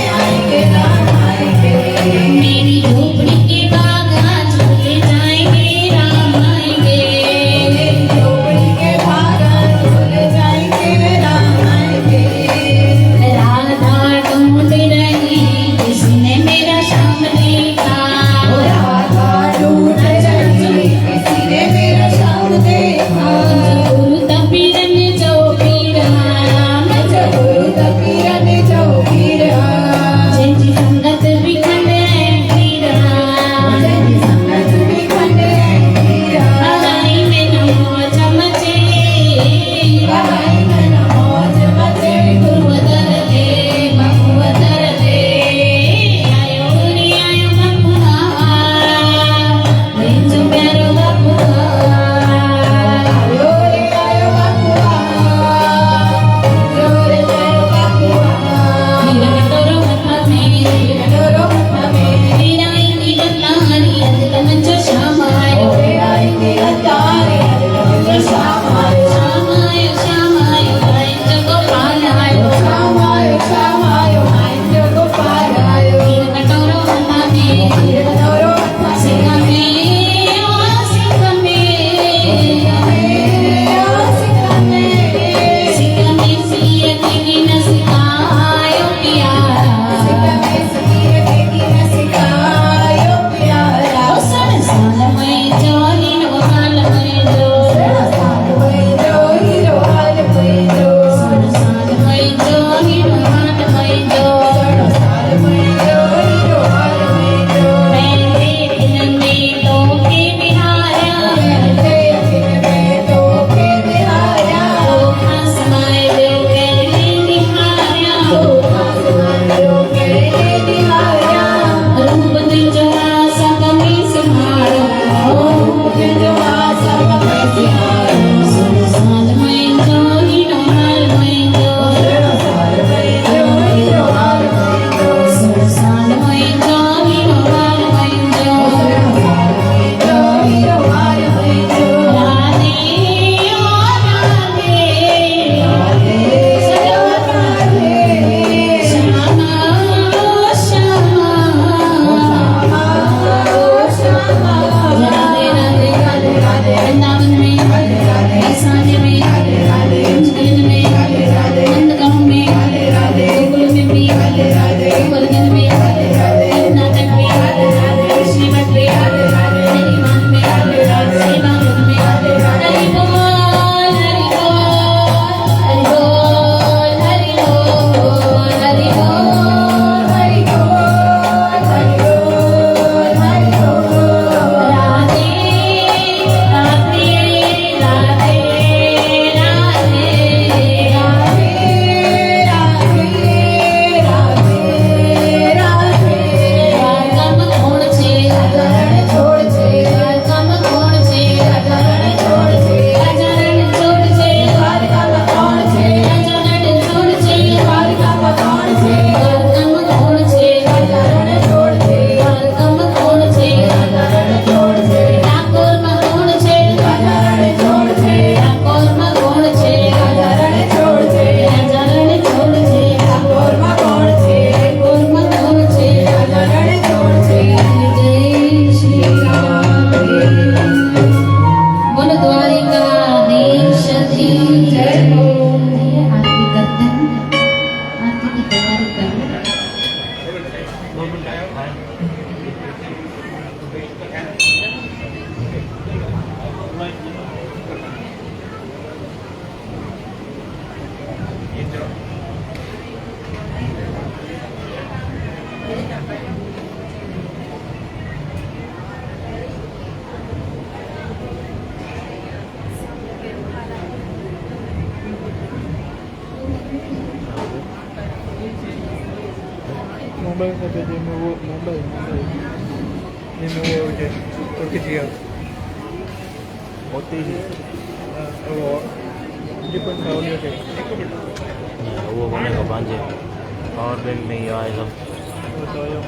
दुल्हन में राधे राधे, नाटक में राधे राधे, श्रीमत में राधे राधे, मेरी मान में राधे राधे, सेवा में राधे राधे। हरि बोल हरि बोल हरि बोल हरि बोल हरि बोल हरि बोल हरि बोल हरि बोल। राधे राधे राधे राधे राधे राधे राधे। દ્વારકામાં કોણ છે રાજા રણ છોડ છે, દ્વારકામાં કોણ છે રાજા રણ છોડ છે, રાજા રણ છોડ છે દ્વારકામાં કોણ છે, રાજા રણ છોડ છે દ્વારકામાં કોણ છે, દ્વારકામાં કોણ છે રાજા રણ છોડ છે, દ્વારકામાં કોણ છે રાજા રણ છોડ છે, ડાકોરમાં કોણ છે રાજા રણ છોડ છે, ડાકોરમાં કોણ છે રાજા રણ છોડ છે, રાજા રણ છોડ છે ડાકોરમાં કોણ છે, ડાકોરમાં કોણ છે રાજા રણ છોડ છે। જય શ્રી રામ બોલો દ્વારિકાધીશ की जय हो। आरती करते हैं, आरती की तैयारी कर लो।
Mumbai saja dia mau Mumbai dia mau je kecil hotel ni dia pun tahu dia ke
वो बनेगा भांजे और बैंक नहीं आएगा
बताया